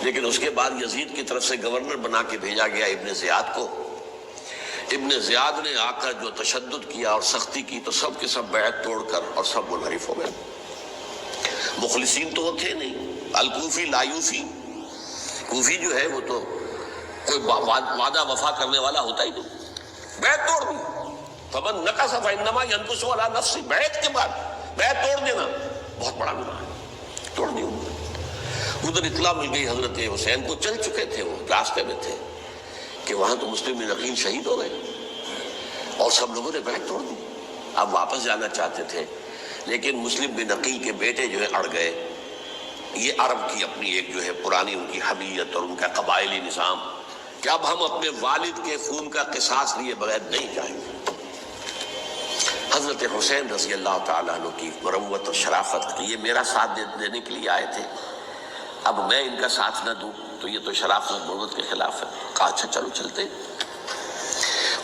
لیکن اس کے بعد یزید کی طرف سے گورنر بنا کے بھیجا گیا ابن زیاد کو۔ ابن زیاد نے آ کر جو تشدد کیا اور سختی کی تو سب کے سب بیعت توڑ کر اور سب منحرف ہو گئے۔ مخلصین تو وہ تھے نہیں، الکوفی لایوفی، کوفی جو ہے وہ تو کوئی وعدہ وفا کرنے والا ہوتا ہی نہیں، بیعت توڑ دی۔ فمن نقص فانما ينقص على نفسه، بیعت کے بعد بیعت توڑ دینا بہت بڑا گناہ ہے، توڑ دی۔ ادھر اطلاع مل گئی حضرت حسین کو، چل چکے تھے، وہ راستے میں تھے، کہ وہاں تو مسلم بن عقیل شہید ہو گئے اور سب لوگوں نے بیعت توڑ دی. اب واپس جانا چاہتے تھے، لیکن مسلم بن عقیل کے بیٹے جو ہے اڑ گئے. یہ عرب کی اپنی ایک جو ہے پرانی ان کی حمیت اور ان کا قبائلی نظام کہ اب ہم اپنے والد کے خون کا قصاص لیے بغیر نہیں جائیں گے. حضرت حسین رضی اللہ تعالیٰ عنہ کی مروت اور شرافت، یہ میرا ساتھ دینے کے لیے آئے تھے، اب میں ان کا ساتھ نہ دوں تو یہ تو شرافت مروت کے خلاف ہے. کہا اچھا چلو چلتے.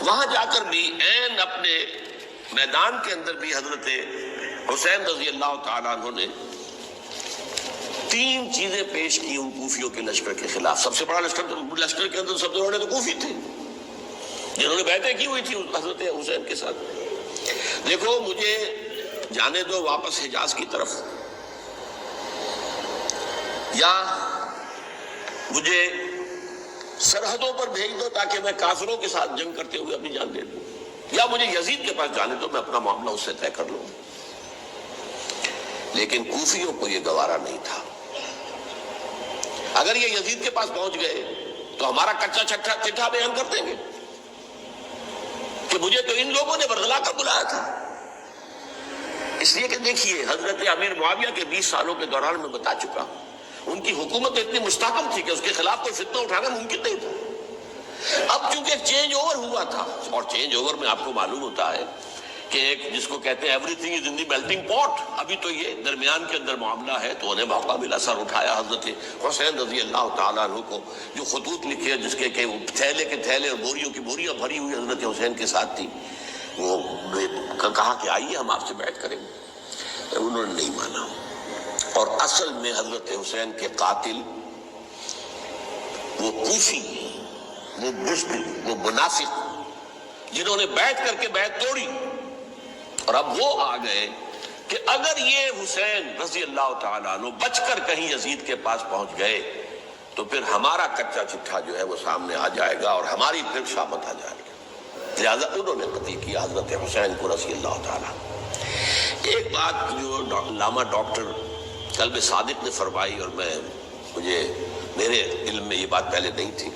وہاں جا کر بھی عین اپنے میدان کے اندر بھی حضرت حسین رضی اللہ تعالیٰ عنہ نے 3 چیزیں پیش کی ان کوفیوں کے لشکر کے خلاف. سب سے بڑا لشکر کے اندر سب سے بڑے تو کوفی تھے جنہوں نے بیعتیں کی ہوئی تھی حضرت حسین کے ساتھ. دیکھو مجھے جانے دو واپس حجاز کی طرف، یا مجھے سرحدوں پر بھیج دو تاکہ میں کافروں کے ساتھ جنگ کرتے ہوئے اپنی جان دے دوں، یا مجھے یزید کے پاس جانے دو، میں اپنا معاملہ اس سے طے کر لوں. لیکن کوفیوں کو یہ گوارا نہیں تھا. اگر یہ یزید کے پاس پہنچ گئے تو ہمارا کچا چٹھا بیان کر دیں گے کہ مجھے تو ان لوگوں نے برگلا کر بلایا تھا. اس لیے کہ دیکھیے حضرت امیر معاویہ کے 20 سالوں کے دوران میں بتا چکا ہوں، ان کی حکومت اتنی مستحکم تھی کہ اس کے خلاف کوئی فتنہ اٹھانا ممکن نہیں تھا. اب چونکہ ایک چینج اوور ہوا تھا، اور چینج اوور میں آپ کو معلوم ہوتا ہے کہ ایک جس کو کہتے ہیں every thing is in the melting پاٹ، ابھی تو یہ درمیان کے اندر معاملہ ہے. تو انہیں موقع ملا، سر اٹھایا حضرت حسین رضی اللہ تعالیٰ عنہ کو، جو خطوط لکھے جس کے کہ تھیلے کے تھیلے اور بوریوں کی بوریاں بھری ہوئی حضرت حسین کے ساتھ تھی. وہ کہا کہ آئیے ہم آپ سے بیعت کریں گے. انہوں نے نہیں مانا. اور اصل میں حضرت حسین کے قاتل وہ کوفی، وہ بزدل، وہ منافق جنہوں نے بیعت کر کے بیعت توڑی. اور اب وہ آ گئے کہ اگر یہ حسین رضی اللہ تعالیٰ عنہ بچ کر کہیں یزید کے پاس پہنچ گئے تو پھر ہمارا کچا چٹھا جو ہے وہ سامنے آ جائے گا اور ہماری پھر شامت آ جائے گی. لہذا انہوں نے قتل کیا حضرت حسین کو رضی اللہ تعالیٰ. ایک بات جو علامہ ڈاکٹر قلب صادق نے فرمائی، اور میرے علم میں یہ بات پہلے نہیں تھی،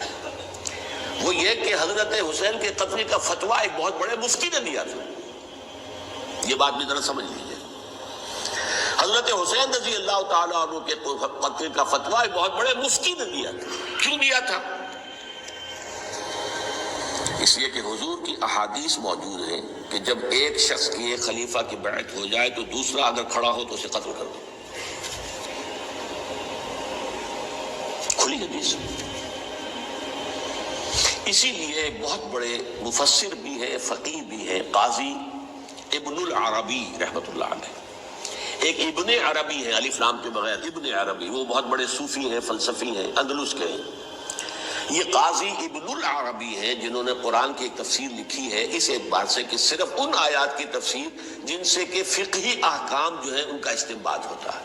وہ یہ کہ حضرت حسین کے قتل کا فتویٰ ایک بہت بڑے مفتی نے دیا تھا. یہ بات بھی ذرا سمجھ لیجیے. حضرت حسین رضی اللہ تعالیٰ عنہ کے قتل کا فتویٰ ایک بہت بڑے مفتی نے دیا تھا. کیوں دیا تھا؟ اس لیے کہ حضور کی احادیث موجود ہیں کہ جب ایک شخص کی ایک خلیفہ کی بیعت ہو جائے تو دوسرا اگر کھڑا ہو تو اسے قتل کر دو. کھلی حدیث. اسی لیے ایک بہت بڑے مفسر بھی ہیں، فقیہ بھی ہیں، قاضی ابن العربی رحمۃ اللہ علیہ. ایک ابن عربی ہے الف لام کے بغیر، ابن عربی، وہ بہت بڑے صوفی ہیں، فلسفی ہیں، اندلس کے ہیں. یہ قاضی ابن العربی ہیں جنہوں نے قرآن کی ایک تفسیر لکھی ہے اس اعتبار سے کہ صرف ان آیات کی تفسیر جن سے کہ فقہی احکام جو ہے ان کا استنباط ہوتا ہے.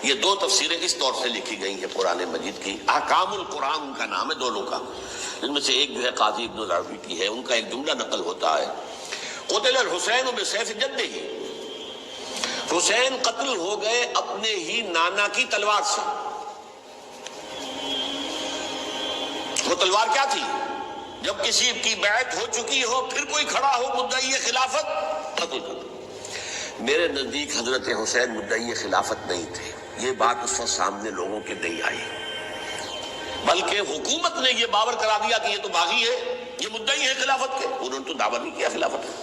یہ 2 تفسیریں اس طور سے لکھی گئی ہیں قرآن مجید کی. احکام القرآن ان کا نام ہے دونوں کا. ان میں سے ایک جو ہے قاضی ابن العربی کی ہے. ان کا ایک جملہ نقل ہوتا ہے، قتل الحسین بسیف جدہ، حسین قتل ہو گئے اپنے ہی نانا کی تلوار سے. وہ تلوار کیا تھی؟ جب کسی کی بیعت ہو چکی ہو پھر کوئی کھڑا ہو مدعی خلافت، قتل کر دو. میرے نزدیک حضرت حسین مدعی خلافت نہیں تھے. یہ بات اس وقت سامنے لوگوں کے نہیں آئی، بلکہ حکومت نے یہ باور کرا دیا کہ یہ تو باغی ہے، یہ مدعی ہے خلافت کے. انہوں نے تو دعویٰ نہیں کیا خلافت کا،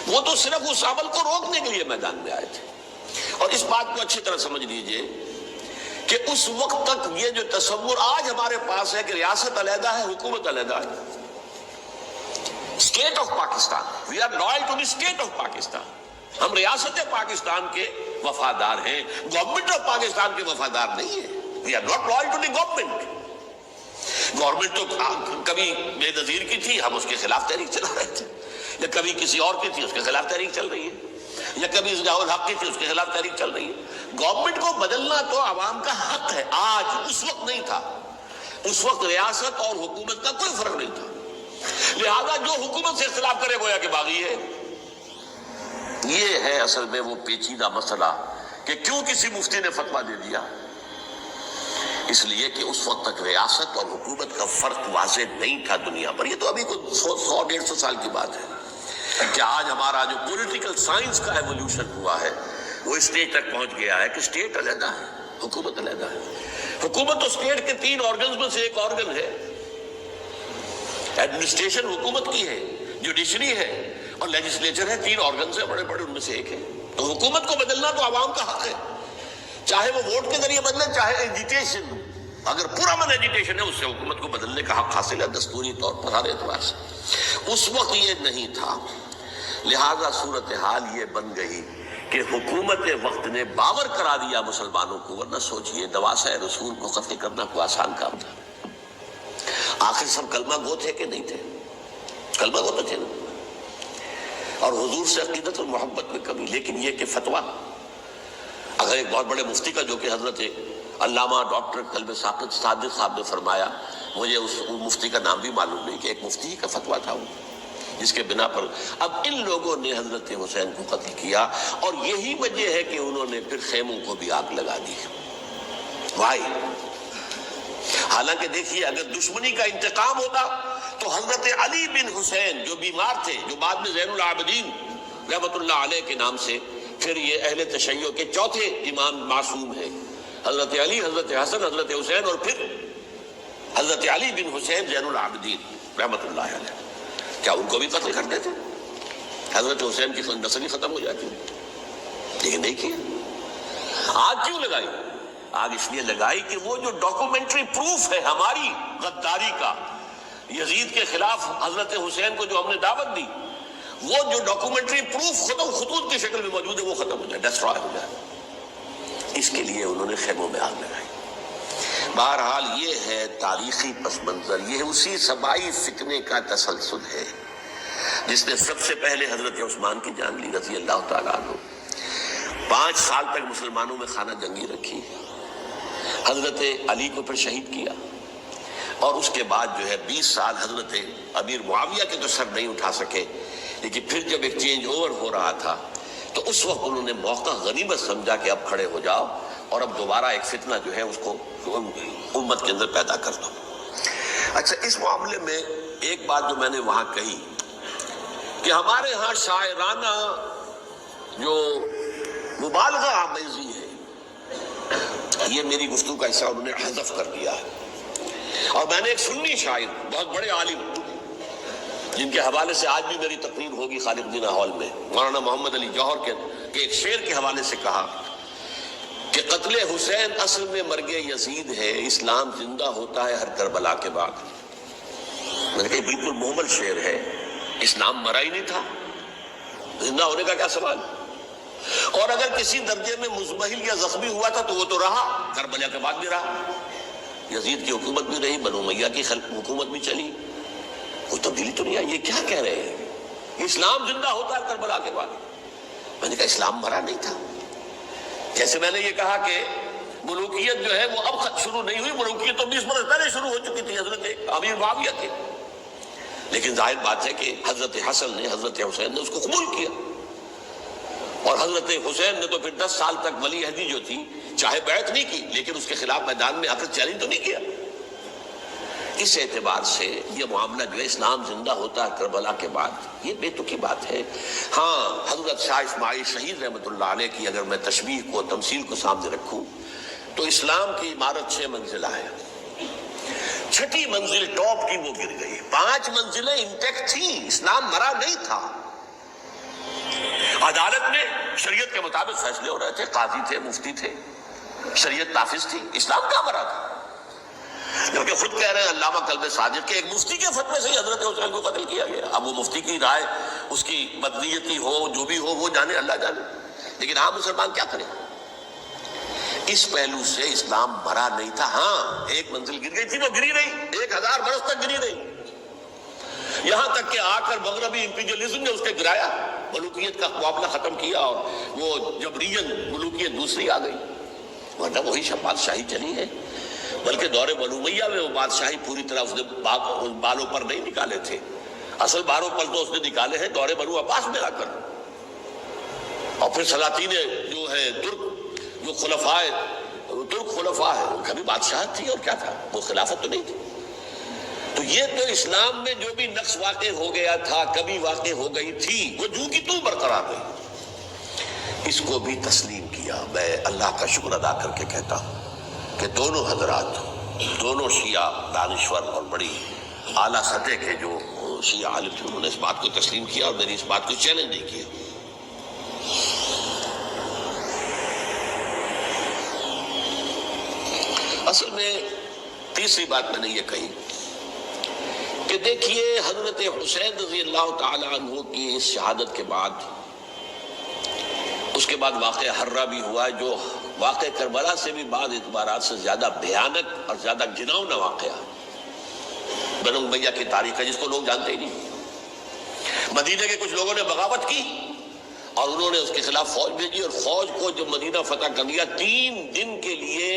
وہ تو صرف اس عمل کو روکنے کے لیے میدان میں آئے تھے. اور اس بات کو اچھی طرح سمجھ لیجئے کہ اس وقت تک یہ جو تصور آج ہمارے پاس ہے کہ ریاست علیحدہ ہے، حکومت علیحدہ ہے، state of Pakistan, we are loyal to the state of Pakistan, ہم ریاست پاکستان کے وفادار ہیں، گورنمنٹ آف پاکستان کے وفادار نہیں ہیں. We are not loyal to the government. Government تو کبھی بے نظیر کی تھی، ہم اس کے خلاف تحریک چلا رہے تھے، یا کبھی کسی اور کی تھی اس کے خلاف تحریک چل رہی ہے، یا کبھی ضیاء الحق کی تھی اس کے خلاف تحریک چل رہی ہے. گورنمنٹ کو بدلنا تو عوام کا حق ہے. آج اس وقت نہیں تھا، اس وقت ریاست اور حکومت کا کوئی فرق نہیں تھا. لہذا جو حکومت سے اختلاف کرے گویا کہ باغی ہے. یہ ہے اصل میں وہ پیچیدہ مسئلہ کہ کیوں کسی مفتی نے فتویٰ دے دیا. اس لیے کہ اس وقت تک ریاست اور حکومت کا فرق واضح نہیں تھا دنیا پر. یہ تو ابھی کوئی 100-150 سال کی بات ہے کہ آج ہمارا جو پولیٹیکل سائنس کا ایولیوشن ہوا ہے وہ اسٹیج تک پہنچ گیا ہے کہ اسٹیٹ علیحدہ ہے، حکومت علیحدہ ہے. حکومت تو اسٹیٹ کے 3 آرگنز میں سے ایک آرگن ہے. ایڈمنسٹریشن حکومت کی ہے، جوڈیشری ہے اور لیجسلیچر ہے. 3 آرگنز ہیں بڑے بڑے، ان میں سے ایک ہے. تو حکومت کو بدلنا تو عوام کا حق ہے، چاہے وہ ووٹ کے ذریعے بدلے چاہے ایجیٹیشن. اگر پورا من ایجیٹیشن ہے اس سے حکومت کو بدلنے کا حق حاصل ہے دستوری طور پر ہر اعتبار سے. اس وقت یہ نہیں تھا، لہذا صورتحال یہ بن گئی کہ حکومت وقت نے باور کرا دیا مسلمانوں کو. ورنہ سوچئے نواسۂ رسول کو قتل کرنا کوئی آسان کام تھا. آخر سب کلمہ گو تھے کہ نہیں تھے؟ کلمہ گو تو تھے نا، اور حضور سے عقیدت اور محبت میں کمی. لیکن یہ کہ فتویٰ، اگر ایک بہت بڑے مفتی کا، جو کہ حضرت علامہ ڈاکٹر قلب ثاقب صادق صاحب نے فرمایا، مجھے اس مفتی کا نام بھی معلوم نہیں، کہ ایک مفتی کا فتویٰ تھا وہ، جس کے بنا پر اب ان لوگوں نے حضرت حسین کو قتل کیا. اور یہی وجہ ہے کہ انہوں نے پھر خیموں کو بھی آگ لگا دی. وائی؟ حالانکہ دیکھیے اگر دشمنی کا انتقام ہوتا تو حضرت علی بن حسین جو بیمار تھے، جو بعد میں زین العابدین رحمت اللہ علیہ کے نام سے پھر یہ اہل تشیع کے چوتھے امام معصوم ہیں، حضرت علی، حضرت حسن، حضرت حسین اور پھر حضرت علی بن حسین زین العابدین رحمت اللہ علیہ، کیا ان کو بھی قتل کرتے تھے؟ حضرت حسین کی نسل ہی ختم ہو جاتی، لیکن نہیں کیا. آگ کیوں لگائی؟ آگ اس لیے لگائی کہ وہ جو ڈاکومنٹری پروف ہے ہماری غداری کا یزید کے خلاف حضرت حسین کو جو ہم نے دعوت دی، وہ جو ڈاکومنٹری پروف خطوط کی شکل میں موجود ہے وہ ختم ہو جائے، ڈسٹرائے ہو جائے. اس کے لیے انہوں نے خیموں میں آگ لگائی. بہرحال یہ ہے تاریخی پس منظر، یہ اسی سبائی فتنے کا تسلسل ہے جس نے سب سے پہلے حضرت عثمان کی جان لی رضی اللہ تعالیٰ عنہ. 5 سال تک مسلمانوں میں خانہ جنگی رکھی، حضرت علی کو پھر شہید کیا، اور اس کے بعد جو ہے 20 سال حضرت امیر معاویہ کے تو سر نہیں اٹھا سکے. لیکن پھر جب ایک چینج اوور ہو رہا تھا تو اس وقت انہوں نے موقع غنیمت سمجھا کہ اب کھڑے ہو جاؤ اور اب دوبارہ ایک فتنہ جو ہے اس کو امت کے اندر پیدا کر دو. اچھا، اس معاملے میں ایک بات جو میں نے وہاں کہی کہ ہمارے ہاں شاعرانہ جو مبالغہ آمیزی ہے، یہ میری گفتگو کا حصہ انہوں نے حذف کر دیا ہے. اور میں نے ایک سنی شاعر، بہت بڑے عالم، جن کے حوالے سے آج بھی میری تقریر ہوگی خالق جناح ہال میں، مولانا محمد علی جوہر کے ایک شعر کے حوالے سے کہا کہ قتل حسین اصل میں مرگ یزید ہے، اسلام زندہ ہوتا ہے ہر کربلا کے بعد. میں نے کہا بالکل محمل شعر ہے، اسلام مرا ہی نہیں تھا، زندہ ہونے کا کیا سوال. اور اگر کسی درجے میں مزمحل یا زخمی ہوا تھا تو وہ تو رہا، کربلا کے بعد بھی رہا، یزید کی حکومت بھی رہی، بنو امیہ کی حکومت بھی چلی، کوئی تبدیلی تو نہیں آئی. یہ کیا کہہ رہے ہیں؟ اسلام زندہ ہوتا ہے کربلا کے بعد. میں نے کہا اسلام مرا نہیں تھا. جیسے میں نے یہ کہا کہ ملوکیت جو ہے وہ اب شروع نہیں ہوئی، ملوکیت تو 20 برس پہلے شروع ہو چکی تھی حضرت امیر معاویہ کے. لیکن ظاہر بات ہے کہ حضرت حسن نے، حضرت حسین نے اس کو قبول کیا، اور حضرت حسین نے تو پھر 10 سال تک ولی عہدی جو تھی چاہے بیعت نہیں کی لیکن اس کے خلاف میدان میں آ کر چیلنج تو نہیں کیا. اس اعتبار سے یہ معاملہ جو ہے اسلام زندہ ہوتا ہے کربلا کے بعد، یہ بے تکی بات ہے. ہاں، حضرت شاہ اسماعیل شہید رحمت اللہ علیہ کی اگر میں تشبیہ کو، تمثیل کو سامنے رکھوں تو اسلام کی عمارت 6 منزلہ ہے، 6ٹھی منزل ٹاپ کی وہ گر گئی، 5 منزلیں انٹیکٹ تھیں، اسلام مرا نہیں تھا. عدالت میں شریعت کے مطابق فیصلے ہو رہے تھے، قاضی تھے، مفتی تھے، شریعت نافذ تھی، اسلام کہاں مرا تھا. کیونکہ خود کہہ رہے ہیں علامہ قلب صادق کے ایک مفتی کے فتوے سے ہی حضرت حسین کو قتل کیا گیا. اب وہ مفتی کی رائے، اس کی بدنیتی ہو، جو بھی ہو، وہ جانے، اللہ جانے. لیکن عام مسلمان کیا کرے؟ اس پہلو سے اسلام مرا نہیں تھا. ہاں، 1 منزل گر گئی تھی، وہ گری رہی، 1000 برس تک گری رہی، یہاں تک کہ آ کر مغربی امپیریلزم نے اس کے گرایا، ملوکیت کا معاملہ ختم کیا، اور وہ جبرین ملوکیت دوسری آ گئی. ورنہ وہی بادشاہی چلی ہے، بلکہ دور بنو امیہ میں وہ بادشاہی پوری طرح اس نے بالوں پر نہیں نکالے تھے. اصل بالوں پر تو اس نے نکالے ہیں دور بنو عباس میں آ کر. اور پھر سلاطین جو ہے ترک، جو خلفائے ترک خلفاء ہے، ان کا بھی بادشاہت تھی اور کیا تھا، وہ خلافت تو نہیں تھی۔ تو یہ تو اسلام میں جو بھی نقص واقع ہو گیا تھا، کمی واقع ہو گئی تھی، وہ جو کی تو برقرار رہی، اس کو بھی تسلیم کیا۔ میں اللہ کا شکر ادا کر کے کہتا ہوں کہ دونوں حضرات، دونوں شیعہ دانشور اور بڑی اعلیٰ سطح کے جو شیعہ عالم تھے، انہوں نے اس بات کو تسلیم کیا اور میری اس بات کو چیلنج نہیں کیا۔ اصل میں تیسری بات میں نے یہ کہی کہ دیکھیے حضرت حسین رضی اللہ تعالی عنہ کی اس شہادت کے بعد، اس کے بعد واقعہ حرہ بھی ہوا، جو واقعہ کربلا سے بھی بعض اعتبارات سے زیادہ بھیانک اور زیادہ گھناؤنا واقعہ بنو امیہ کی تاریخ ہے، جس کو لوگ جانتے ہی نہیں۔ مدینہ کے کچھ لوگوں نے بغاوت کی اور انہوں نے اس کے خلاف فوج بھیجی، اور فوج کو جب مدینہ فتح کر لیا، 3 دن کے لیے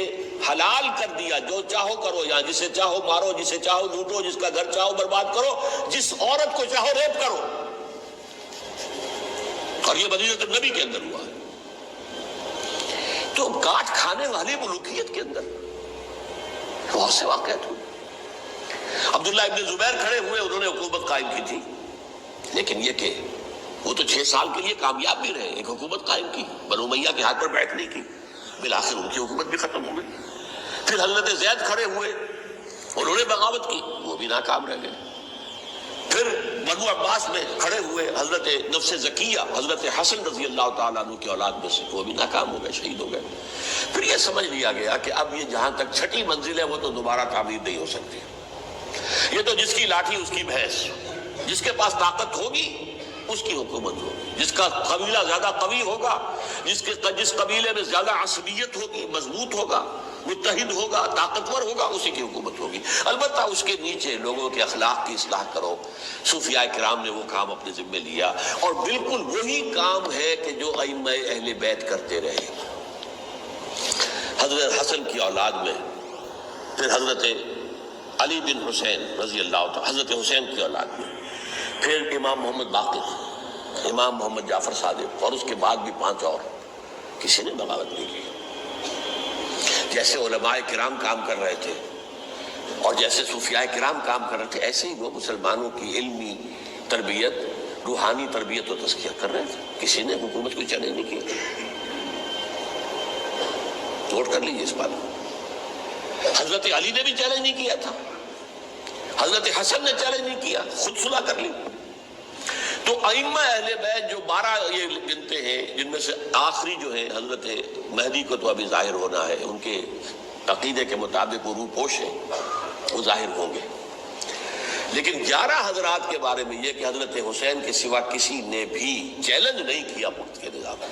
حلال کر دیا، جو چاہو کرو، یہاں جسے چاہو مارو، جسے چاہو لوٹو، جس کا گھر چاہو برباد کرو، جس عورت کو چاہو ریپ کرو۔ اور یہ مدینہ النبی کے اندر ہوا ہے، تو کاٹ کھانے والی ملوکیت کے اندر بہت سے واقعات ہوئے۔ عبداللہ ابن زبیر کھڑے ہوئے، انہوں نے حکومت قائم کی تھی، لیکن یہ کہ وہ تو 6 سال کے لیے کامیاب بھی رہے، ایک حکومت قائم کی، بنو امیہ کے ہاتھ پر بیعت نہیں کی، بالآخر ان کی حکومت بھی ختم ہو گئی۔ پھر حضرت زید کھڑے ہوئے، انہوں نے بغاوت کی، وہ بھی ناکام رہ گئے۔ پھر بنو عباس میں کھڑے ہوئے حضرت نفس زکیہ، حضرت حسن رضی اللہ تعالیٰ عنہ کی اولاد میں سے، وہ بھی ناکام ہو گئے، شہید ہو گئے۔ پھر یہ سمجھ لیا گیا کہ اب یہ جہاں تک 6ٹھی منزل ہے وہ تو دوبارہ تعمیر نہیں ہو سکتی، یہ تو جس کی لاٹھی اس کی بھینس، جس کے پاس طاقت ہوگی اس کی حکومت ہوگی، جس کا قبیلہ زیادہ قوی ہوگا، جس قبیلے میں زیادہ عصبیت ہوگی، مضبوط ہوگا، متحد ہوگا، طاقتور ہوگا، اسی کی حکومت ہوگی۔ البتہ اس کے نیچے لوگوں کے اخلاق کی اصلاح کرو۔ صوفیاء کرام نے وہ کام اپنے ذمہ لیا، اور بالکل وہی کام ہے کہ جو ائمہ اہل بیت کرتے رہے۔ حضرت حسن کی اولاد میں پھر حضرت علی بن حسین رضی اللہ تعالیٰ، حضرت حسین کی اولاد میں پھر امام محمد باقر، امام محمد جعفر صادق، اور اس کے بعد بھی 5 اور، کسی نے بغاوت نہیں کی۔ جیسے علماء کرام کام کر رہے تھے اور جیسے صوفیاء کرام کام کر رہے تھے، ایسے ہی وہ مسلمانوں کی علمی تربیت، روحانی تربیت و تزکیہ کر رہے تھے، کسی نے حکومت کو چیلنج نہیں کیا۔ نوٹ کر لیجیے اس بات کو۔ حضرت علی نے بھی چیلنج نہیں کیا تھا، حضرت حسن نے چیلنج نہیں کیا، خود صلح کر لی۔ تو ائمہ اہل بیت جو 12 یہ گنتے ہیں، جن میں سے آخری جو ہے حضرت مہدی کو تو ابھی ظاہر ہونا ہے، ان کے عقیدے کے مطابق وہ روح پوش ہیں، وہ ظاہر ہوں گے، لیکن 11 حضرات کے بارے میں یہ کہ حضرت حسین کے سوا کسی نے بھی چیلنج نہیں کیا مفت کے نظام،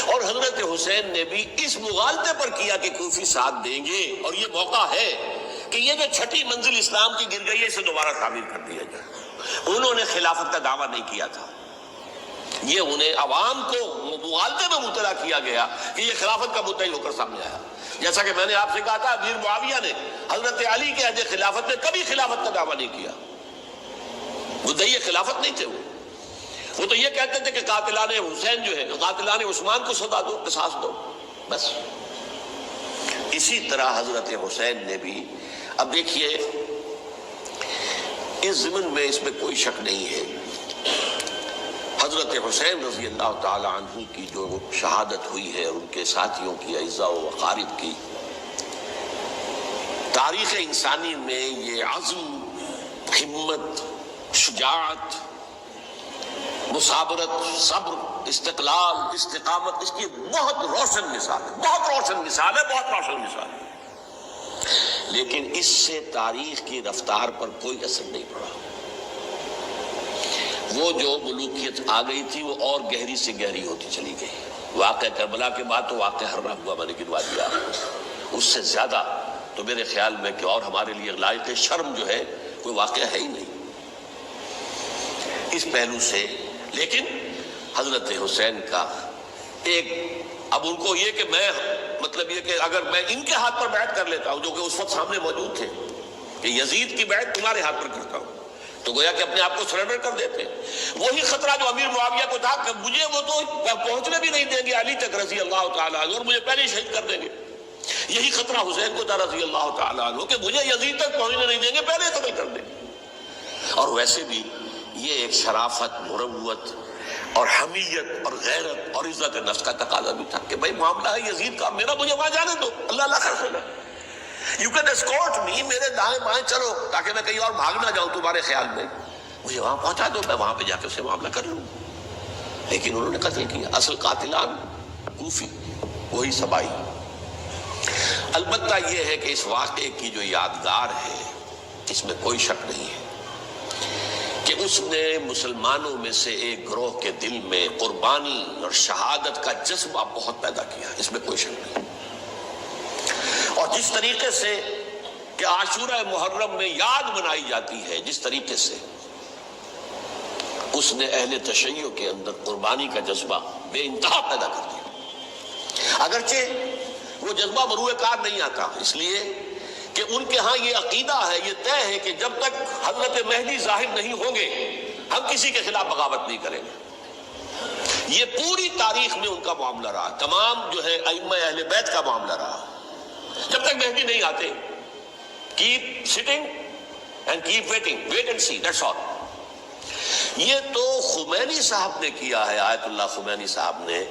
اور حضرت حسین نے بھی اس مغالطے پر کیا کہ کوفی ساتھ دیں گے، اور یہ موقع ہے کہ یہ جو 6ٹھی منزل اسلام کی گر گئی ہے، اسے دوبارہ تعمیر کر دیا جائے۔ انہوں نے خلافت کا دعویٰ نہیں کیا تھا، یہ انہیں عوام کو مغالطے میں مبتلا کیا گیا کہ یہ خلافت کا مدعی ہو کر سامنے آیا۔ جیسا کہ میں نے آپ سے کہا تھا، امیر معاویہ نے حضرت علی کے عہد خلافت میں کبھی خلافت کا دعویٰ نہیں کیا، مدعی خلافت نہیں تھے وہ تو یہ کہتے تھے کہ قاتلان حسین جو ہے، قاتلان عثمان کو سزا دو، قصاص دو، بس۔ اسی طرح حضرت حسین نے بھی، اب دیکھیے اس ضمن میں اس میں کوئی شک نہیں ہے، حضرت حسین رضی اللہ تعالی عنہ کی جو شہادت ہوئی ہے اور ان کے ساتھیوں کی، اعزاء و اقارب کی، تاریخ انسانی میں یہ عزم، ہمت، شجاعت، مثابرت، صبر، استقلال، استقامت، اس کی بہت روشن مثال ہے، بہت روشن مثال ہے، بہت روشن مثال ہے، لیکن اس سے تاریخ کی رفتار پر کوئی اثر نہیں پڑا۔ وہ جو ملوکیت آ گئی تھی وہ اور گہری سے گہری ہوتی چلی گئی۔ واقعہ کربلا کے بعد تو واقعہ حرہ ہوا، میں نے گنوا دیا، اس سے زیادہ تو میرے خیال میں کہ اور ہمارے لیے لائق شرم جو ہے کوئی واقعہ ہے ہی نہیں اس پہلو سے۔ لیکن حضرت حسین کا ایک، اب ان کو یہ کہ میں مطلب یہ کہ اگر میں ان کے ہاتھ پر بیعت کر لیتا ہوں، جو کہ اس وقت سامنے موجود تھے، کہ یزید کی بیعت تمہارے ہاتھ پر کرتا ہوں، تو گویا کہ اپنے آپ کو سرنڈر کر دیتے۔ وہی خطرہ جو امیر معاویہ کو تھا کہ مجھے وہ تو پہنچنے بھی نہیں دیں گے علی تک رضی اللہ تعالیٰ عنہ، اور مجھے پہلے ہی شہید کر دیں گے، یہی خطرہ حسین کو تھا رضی اللہ تعالیٰ عنہ کہ مجھے یزید تک پہنچنے نہیں دیں گے، پہلے قتل کر دیں گے۔ اور ویسے بھی یہ ایک شرافت، مروت اور حمیت اور غیرت اور عزت نفس کا تقاضا بھی تھا کہ بھائی معاملہ ہے یزید کا، مجھے وہاں جانے دو، اللہ اللہ خیر سنا، یو کین اسکورٹ می، میرے دائیں بائیں چلو تاکہ میں کہیں اور بھاگ نہ جاؤں تمہارے خیال میں، مجھے وہاں پہنچا دو، میں وہاں پہ جا کے اسے معاملہ کر لوں۔ لیکن انہوں نے قتل کیا، اصل قاتلان کوفی، وہی سبائی۔ البتہ یہ ہے کہ اس واقعے کی جو یادگار ہے اس میں کوئی شک نہیں ہے کہ اس نے مسلمانوں میں سے ایک گروہ کے دل میں قربانی اور شہادت کا جذبہ بہت پیدا کیا، اس میں کوئی شک نہیں۔ اور جس طریقے سے کہ عاشورہ محرم میں یاد منائی جاتی ہے، جس طریقے سے اس نے اہل تشیع کے اندر قربانی کا جذبہ بے انتہا پیدا کر دیا، اگرچہ وہ جذبہ بروئے کار نہیں آتا، اس لیے کہ ان کے ہاں یہ عقیدہ ہے، یہ طے ہے کہ جب تک حضرت مہدی ظاہر نہیں ہوں گے ہم کسی کے خلاف بغاوت نہیں کریں گے۔ یہ پوری تاریخ میں ان کا معاملہ رہا، تمام جو ہے ائمہ اہل بیت کا معاملہ رہا، جب تک مہدی نہیں آتے keep sitting and keep waiting, wait and see, that's all. یہ تو خمینی صاحب نے کیا ہے، آیت اللہ خمینی صاحب نے،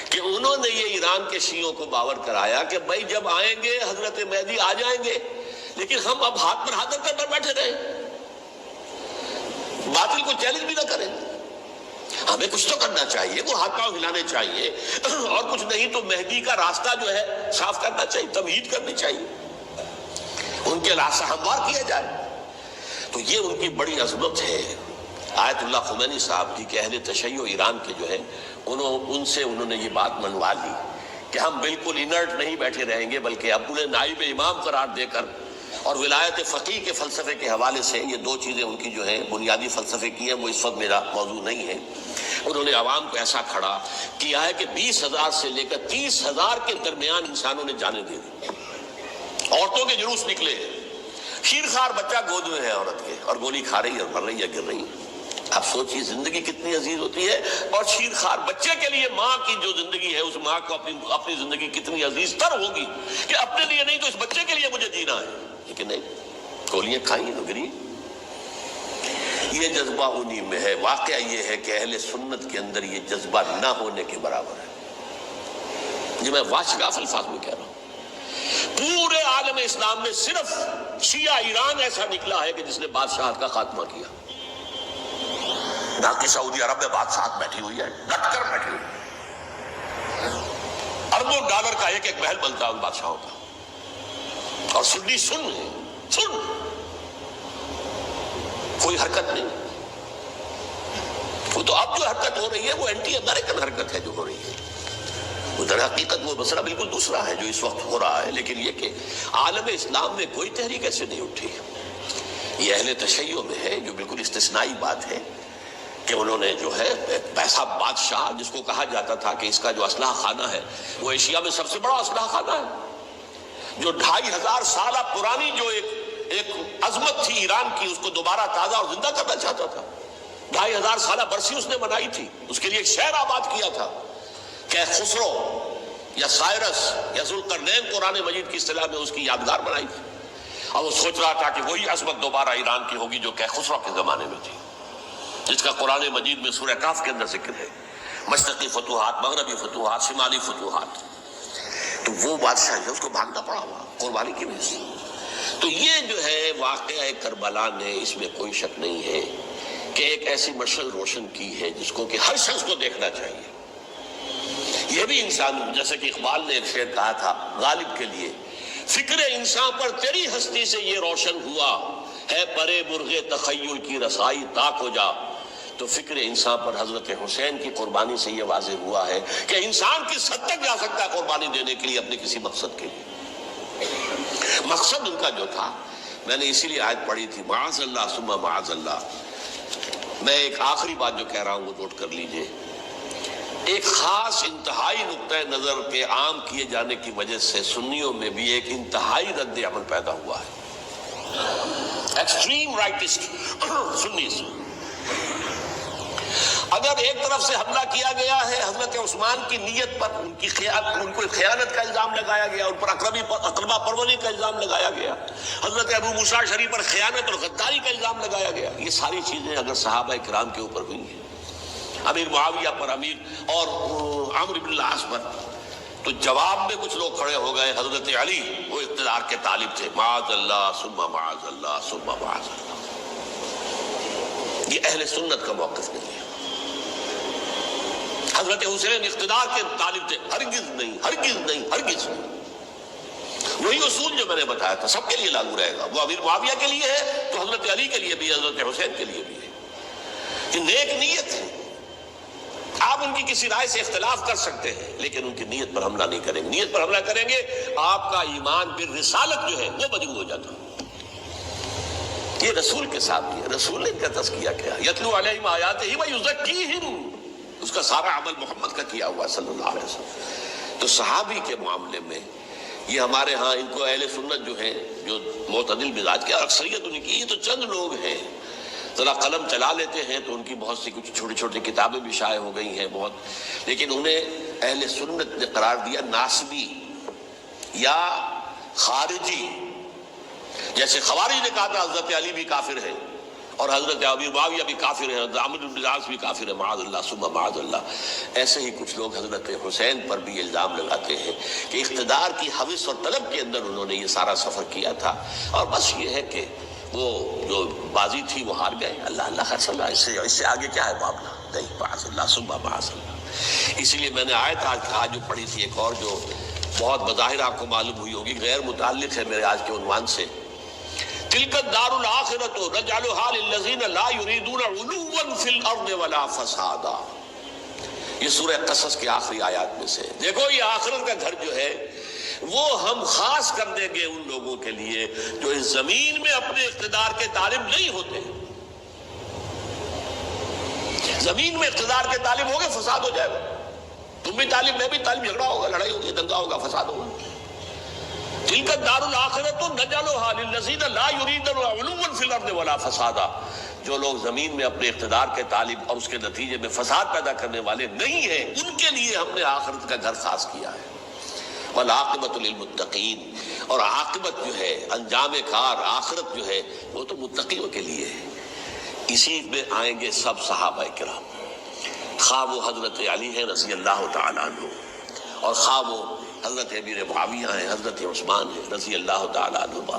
کہ انہوں نے یہ ایران کے شیعوں کو باور کرایا کہ بھائی جب آئیں گے حضرت مہدی آ جائیں گے، لیکن ہم اب ہاتھ پر ہاتھ رکھ کر بیٹھے رہیں، باطل کو چیلنج بھی نہ کریں، ہمیں کچھ تو کرنا چاہیے، وہ ہاتھ پاؤں ہلانے چاہیے، اور کچھ نہیں تو مہدی کا راستہ جو ہے صاف کرنا چاہیے، تمہید کرنی چاہیے، ان کے راستہ ہموار کیا جائے۔ تو یہ ان کی بڑی عظمت ہے آیت اللہ خمینی صاحب کی کہ اہل تشیع ایران کے جو ہے ان سے انہوں نے یہ بات منوا لی کہ ہم بالکل انرٹ نہیں بیٹھے رہیں گے، بلکہ اپنے نائب امام قرار دے کر اور ولایت فقیہ کے فلسفے کے حوالے سے، یہ دو چیزیں ان کی جو ہیں بنیادی فلسفے کی ہیں، وہ اس وقت میرا موضوع نہیں ہے، انہوں نے عوام کو ایسا کھڑا کیا ہے کہ 20,000 سے لے کر 30,000 کے درمیان انسانوں نے جانیں دے دی، عورتوں کے جلوس نکلے، شیرخوار بچہ گود میں ہے عورت کے اور گولی کھا رہی ہے اور مر رہی ہے، گر رہی ہے۔ آپ سوچیے زندگی کتنی عزیز ہوتی ہے، اور شیرخوار بچے کے لیے ماں کی جو زندگی ہے، اس ماں کو اپنی زندگی کتنی عزیز تر ہوگی کہ اپنے لیے نہیں تو اس بچے کے لیے مجھے جینا ہے، لیکن نہیں، گولیاں کھائیں تو گری۔ یہ جذبہ انہی میں ہے۔ واقعہ یہ ہے کہ اہل سنت کے اندر یہ جذبہ نہ ہونے کے برابر ہے، یہ میں واشگاف الفاظ میں کہہ رہا ہوں۔ پورے عالم اسلام میں صرف شیعہ ایران ایسا نکلا ہے کہ جس نے بادشاہت کا خاتمہ کیا، باقی سعودی عرب میں بادشاہت بیٹھی ہوئی ہے، ڈٹ کر بیٹھی ہوئی ہے، اربوں ڈالر کا ایک ایک محل بنتا ہے ان بادشاہوں کا، اور سنی سن کوئی حرکت نہیں۔ وہ تو اب جو حرکت ہو رہی ہے وہ اینٹی امریکن حرکت ہے جو ہو رہی ہے، در حقیقت وہ مسئلہ بالکل دوسرا ہے جو اس وقت ہو رہا ہے، لیکن یہ کہ عالم اسلام میں کوئی تحریک ایسے نہیں اٹھی، یہ اہل تشیع میں ہے، جو بالکل استثنائی بات ہے کہ انہوں نے جو ہے ایسا بادشاہ جس کو کہا جاتا تھا کہ اس کا جو اسلحہ خانہ ہے وہ ایشیا میں سب سے بڑا اسلحہ خانہ ہے، جو 2500 سالہ پرانی جو ایک عظمت تھی ایران کی، اس کو دوبارہ تازہ اور زندہ کرنا چاہتا تھا، 2500 سالہ برسی اس نے منائی تھی، اس کے لیے ایک شہر آباد کیا تھا کہ خسرو یا سائرس یا ذوالقرنین قرآن مجید کی اصطلاح میں اس کی یادگار بنائی تھی، اور وہ سوچ رہا تھا کہ وہی عظمت دوبارہ ایران کی ہوگی جو کہ خسرو کے زمانے میں تھی، جس کا قرآن مجید میں سورہ کاف کے اندر ذکر ہے، مشرقی فتوحات، مغربی فتوحات، شمالی فتوحات۔ تو وہ بادشاہ ہے، اس کو بھاگنا پڑا ہوا قربانی کی وجہ سے۔ تو یہ جو ہے واقعہ کربلا نے، اس میں کوئی شک نہیں ہے کہ ایک ایسی مشعل روشن کی ہے جس کو کہ ہر شخص کو دیکھنا چاہیے۔ یہ بھی انسان، جیسے کہ اقبال نے ایک شعر کہا تھا غالب کے لیے، فکر انسان پر تیری ہستی سے یہ روشن ہوا ہے، پرے مرغ تخیل کی رسائی تاک ہو جا، تو فکر انسان پر حضرت حسین کی قربانی سے یہ واضح ہوا ہے کہ انسان کس حد تک جا سکتا ہے قربانی دینے کے لیے اپنے کسی مقصد کے لیے۔ مقصد ان کا جو تھا، میں نے اسی لیے آیت پڑھی تھی، معاذ اللہ ثم معاذ اللہ۔ میں ایک آخری بات جو کہہ رہا ہوں وہ نوٹ کر لیجئے، ایک خاص انتہائی نقطۂ نظر کے عام کیے جانے کی وجہ سے سنیوں میں بھی ایک انتہائی رد عمل پیدا ہوا ہے، ایکسٹریم رائٹسٹ سنیز۔ اگر ایک طرف سے حملہ کیا گیا ہے حضرت عثمان کی نیت پر، ان کو خیانت کا الزام لگایا گیا، ان پر اقربا پروری کا الزام لگایا گیا، حضرت ابو موسیٰ اشعری پر خیانت اور غداری کا الزام لگایا گیا، یہ ساری چیزیں اگر صحابہ کرام کے اوپر ہوئی ہیں، امیر معاویہ پر، امیر اور عمرو بن العاص پر، تو جواب میں کچھ لوگ کھڑے ہو گئے. حضرت علی وہ اقتدار کے طالب تھے، معاذ اللہ ثم معاذ اللہ ثم معاذ اللہ. یہ اہل سنت کا موقف نہیں ہے. حضرت حسین اقتدار کے طالب تھے، ہرگز نہیں ہرگز نہیں ہرگز نہیں. وہی اصول جو میں نے بتایا تھا سب کے لیے لاگو رہے گا. وہ امیر معاویہ کے لیے ہے تو حضرت علی کے لیے بھی، حضرت حسین کے لیے بھی ہے. کہ نیک نیت ہے، آپ ان کی کسی رائے سے اختلاف کر سکتے ہیں لیکن ان کی نیت پر حملہ نہیں کریں گے. نیت پر حملہ کریں گے آپ کا ایمان بالرسالت جو ہے وہ مجروح ہو جاتا ہے. یہ رسول کے ساتھ بھی ہے. رسول نے ان کا تزکیہ کیا، یتلو علیہم آیاتہ ویزکیہم، اس کا سارا عمل محمد کا کیا ہوا صلی اللہ علیہ وسلم. تو صحابی کے معاملے میں یہ ہمارے ہاں ان کو اہل سنت جو ہیں، جو معتدل مزاج کے، اکثریت ان کی، یہ تو چند لوگ ہیں ذرا قلم چلا لیتے ہیں تو ان کی بہت سی کچھ چھوٹی چھوٹی کتابیں بھی شائع ہو گئی ہیں بہت، لیکن انہیں اہل سنت نے قرار دیا ناسبی یا خارجی. جیسے خوارج نے کہا تھا حضرت علی بھی کافر ہے اور حضرت ابی معاویہ بھی کافر ہے، حضرت عمرو بن العاص بھی کافر ہے، معاذ اللہ ثم معاذ اللہ. ایسے ہی کچھ لوگ حضرت حسین پر بھی الزام لگاتے ہیں کہ اقتدار کی ہوس اور طلب کے اندر انہوں نے یہ سارا سفر کیا تھا اور بس یہ ہے کہ وہ جو بازی تھی وہ ہار گئے. اللہ اللہ خیر صلی اللہ، اس سے آگے کیا ہے معاملہ؟ نہیں، معاذ اللہ ثم معاذ اللہ. اسی لیے میں نے آیت آج جو پڑھی تھی ایک اور جو بہت بظاہر آپ کو معلوم ہوئی ہوگی، غیر متعلق ہے میرے آج کے عنوان سے، تلک الدار الآخرۃ نجعلھا للذین لا یریدون علوا فی الارض ولا فسادا. یہ سورہ قصص کے آخری آیات میں سے. دیکھو یہ آخرت کا گھر جو ہے وہ ہم خاص کر دیں گے ان لوگوں کے لیے جو اس زمین میں اپنے اقتدار کے طالب نہیں ہوتے. زمین میں اقتدار کے طالب ہوگے فساد ہو جائے گا. تم بھی طالب، میں بھی طالب، جھگڑا ہوگا، لڑائی ہوگی، دنگا ہوگا، فساد ہوگا. تلک الدار الآخرۃ نجعلھا للذین لا یریدون علوا فی الارض ولا فسادا. جو لوگ زمین میں اپنے اقتدار کے طالب اور اس کے نتیجے میں فساد پیدا کرنے والے نہیں ہیں، ان کے لیے ہم نے آخرت کا گھر خاص کیا ہے. والعاقبۃ للمتقین، اور عاقبت جو ہے، انجام کار، آخرت جو ہے وہ تو متقیوں کے لیے ہے. اسی میں آئیں گے سب صحابہ کرام، خواہ وہ حضرت علی ہیں رضی اللہ تعالیٰ عنہ، اور خواہ وہ حضرت امیر معاویہ ہیں، حضرت عثمان ہیں رضی اللہ تعالیٰ عنہما،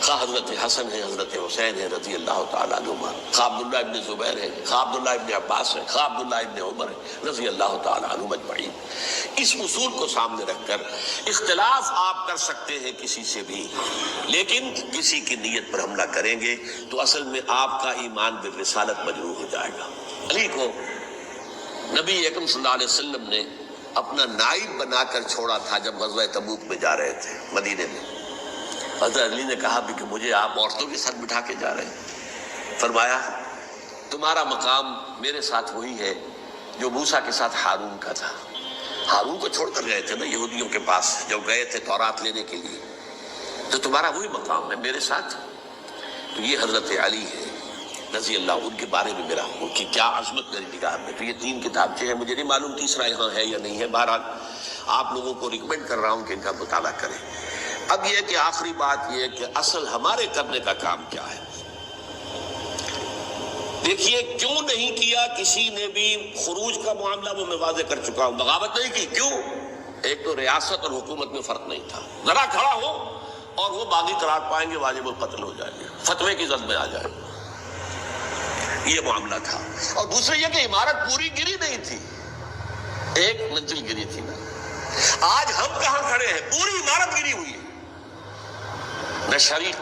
خواہ حضرت حسن ہیں، حضرت حسین ہیں رضی اللہ تعالیٰ عنہما، خواہ عبداللہ ابن زبیر ہیں، خواہ عبداللہ ابن عباس ہیں، خواہ عبداللہ ابن عمر ہیں رضی اللہ تعالیٰ عنہم اجمعین. اس اصول کو سامنے رکھ کر اختلاف آپ کر سکتے ہیں کسی سے بھی، لیکن کسی کی نیت پر حملہ کریں گے تو اصل میں آپ کا ایمان بالرسالت مجروح ہو جائے گا. علی کو نبی اکرم صلی اللہ علیہ وسلم نے اپنا نائب بنا کر چھوڑا تھا جب غزوہ تبوک میں جا رہے تھے مدینے میں. حضرت علی نے کہا بھی کہ مجھے آپ عورتوں کے ساتھ بٹھا کے جا رہے ہیں. فرمایا تمہارا مقام میرے ساتھ وہی ہے جو موسیٰ کے ساتھ ہارون کا تھا. ہارون کو چھوڑ کر گئے تھے نا یہودیوں کے پاس جب گئے تھے تورات لینے کے لیے، تو تمہارا وہی مقام ہے میرے ساتھ. تو یہ حضرت علی ہے رضی اللہ، ان کے بارے میں میرا، ان کی کیا عظمت میری نگاہ میں. تو یہ 3 کتابیں ہیں، مجھے نہیں معلوم تیسرا یہاں ہے یا نہیں ہے. بہرحال آپ لوگوں کو ریکمینڈ کر رہا ہوں کہ ان کا مطالعہ کریں. اب یہ کہ آخری بات یہ ہے کہ اصل ہمارے کرنے کا کام کیا ہے. دیکھیے کیوں نہیں کیا کسی نے بھی خروج کا معاملہ، وہ میں واضح کر چکا ہوں. بغاوت نہیں کی، کیوں؟ ایک تو ریاست اور حکومت میں فرق نہیں تھا. ذرا کھڑا ہو اور وہ باغی قرار پائیں گے، واجب القتل ہو جائیں گے، فتوے کی زد میں آ جائیں گے. یہ معاملہ تھا. اور دوسرے یہ کہ عمارت پوری گری نہیں تھی، ایک منزل گری تھی نا. آج ہم کہاں کھڑے ہیں؟ پوری عمارت گری ہوئی ہے. نہ شرعی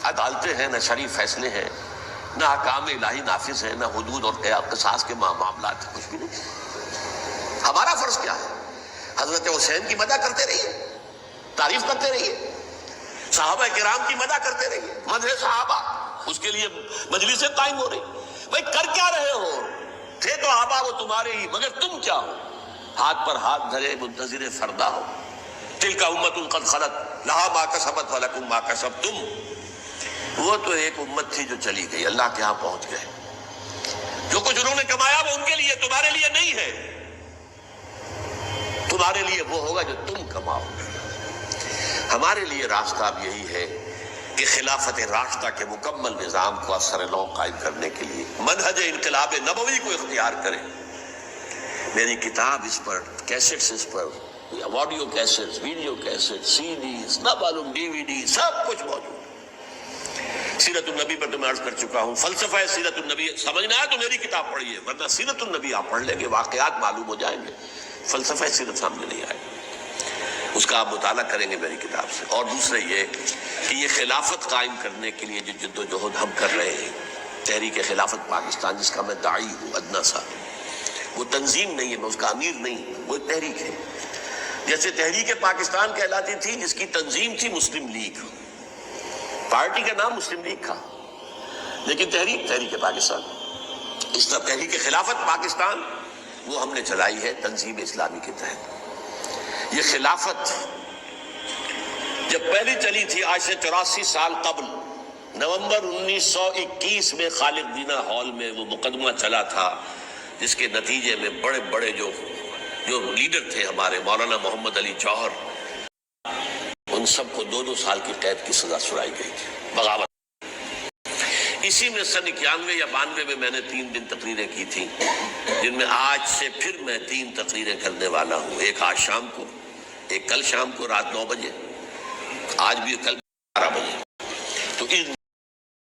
عدالتیں ہیں، نہ شرعی فیصلے ہیں، نہ احکام الہی نافذ ہیں، نہ حدود اور قصاص کے معاملات ہیں، کچھ بھی نہیں. ہمارا فرض کیا ہے؟ حضرت حسین کی مدح کرتے رہیے، تعریف کرتے رہیے، صحابہ کرام کی مدح کرتے رہیے، مدح صحابہ، اس کے لیے مجلسیں قائم ہو رہی. بھائی کر کیا رہے ہو؟ تھے تو آبا وہ تمہارے ہی، مگر تم کیا ہو؟ ہاتھ پر ہاتھ دھرے منتظر فردا ہو. تلک امۃ قد خلت لہا ما کسبت ولکم ما کسبتم. وہ تو ایک امت تھی جو چلی گئی، اللہ کے ہاں پہنچ گئے. جو کچھ انہوں نے کمایا وہ ان کے لیے، تمہارے لیے نہیں ہے، تمہارے لیے وہ ہوگا جو تم کماؤ۔ ہمارے لیے راستہ اب یہی ہے کہ خلافت راشدہ کے مکمل نظام کو اثر نو قائم کرنے کے لیے منہج انقلاب نبوی کو اختیار کریں۔ میری کتاب اس پر، کیسٹس اس پر، آڈیو کیسٹس، ویڈیو کیسٹس، سی ڈیز، نہ معلوم ڈی وی ڈی، سب کچھ موجود۔ سیرت النبی پر تو میں عرض کر چکا ہوں، فلسفہ سیرت النبی سمجھنا ہے تو میری کتاب پڑھیے، ورنہ سیرت النبی آپ پڑھ لیں گے، واقعات معلوم ہو جائیں گے، فلسفہ سیرت سامنے نہیں آئے گا۔ اس کا آپ مطالعہ کریں گے میری کتاب سے۔ اور دوسرے یہ کہ یہ خلافت قائم کرنے کے لیے جو جد و جہد ہم کر رہے ہیں، تحریک خلافت پاکستان جس کا میں داعی ہوں ادنا سا، وہ تنظیم نہیں ہے، میں اس کا امیر نہیں، وہ ایک تحریک ہے۔ جیسے تحریک پاکستان کہلاتی تھی جس کی تنظیم تھی مسلم لیگ، پارٹی کا نام مسلم لیگ تھا، لیکن تحریک پاکستان۔ اس طرح تحریک خلافت پاکستان وہ ہم نے چلائی ہے تنظیم اسلامی کے تحت۔ یہ خلافت جب پہلی چلی تھی آج سے 84 سال قبل، نومبر 1921 میں خالد دینہ ہال میں وہ مقدمہ چلا تھا، جس کے نتیجے میں بڑے بڑے جو لیڈر تھے ہمارے، مولانا محمد علی جوہر، ان سب کو 2 سال کی قید کی سزا سنائی گئی تھی، بغاوت۔ اسی میں سن 91 یا 92 میں نے 3 دن تقریریں کی تھیں، جن میں آج سے پھر میں 3 تقریریں کرنے والا ہوں، ایک آج شام کو، ایک کل شام کو رات 9 بجے، آج بھی کل 12 بجے۔ تو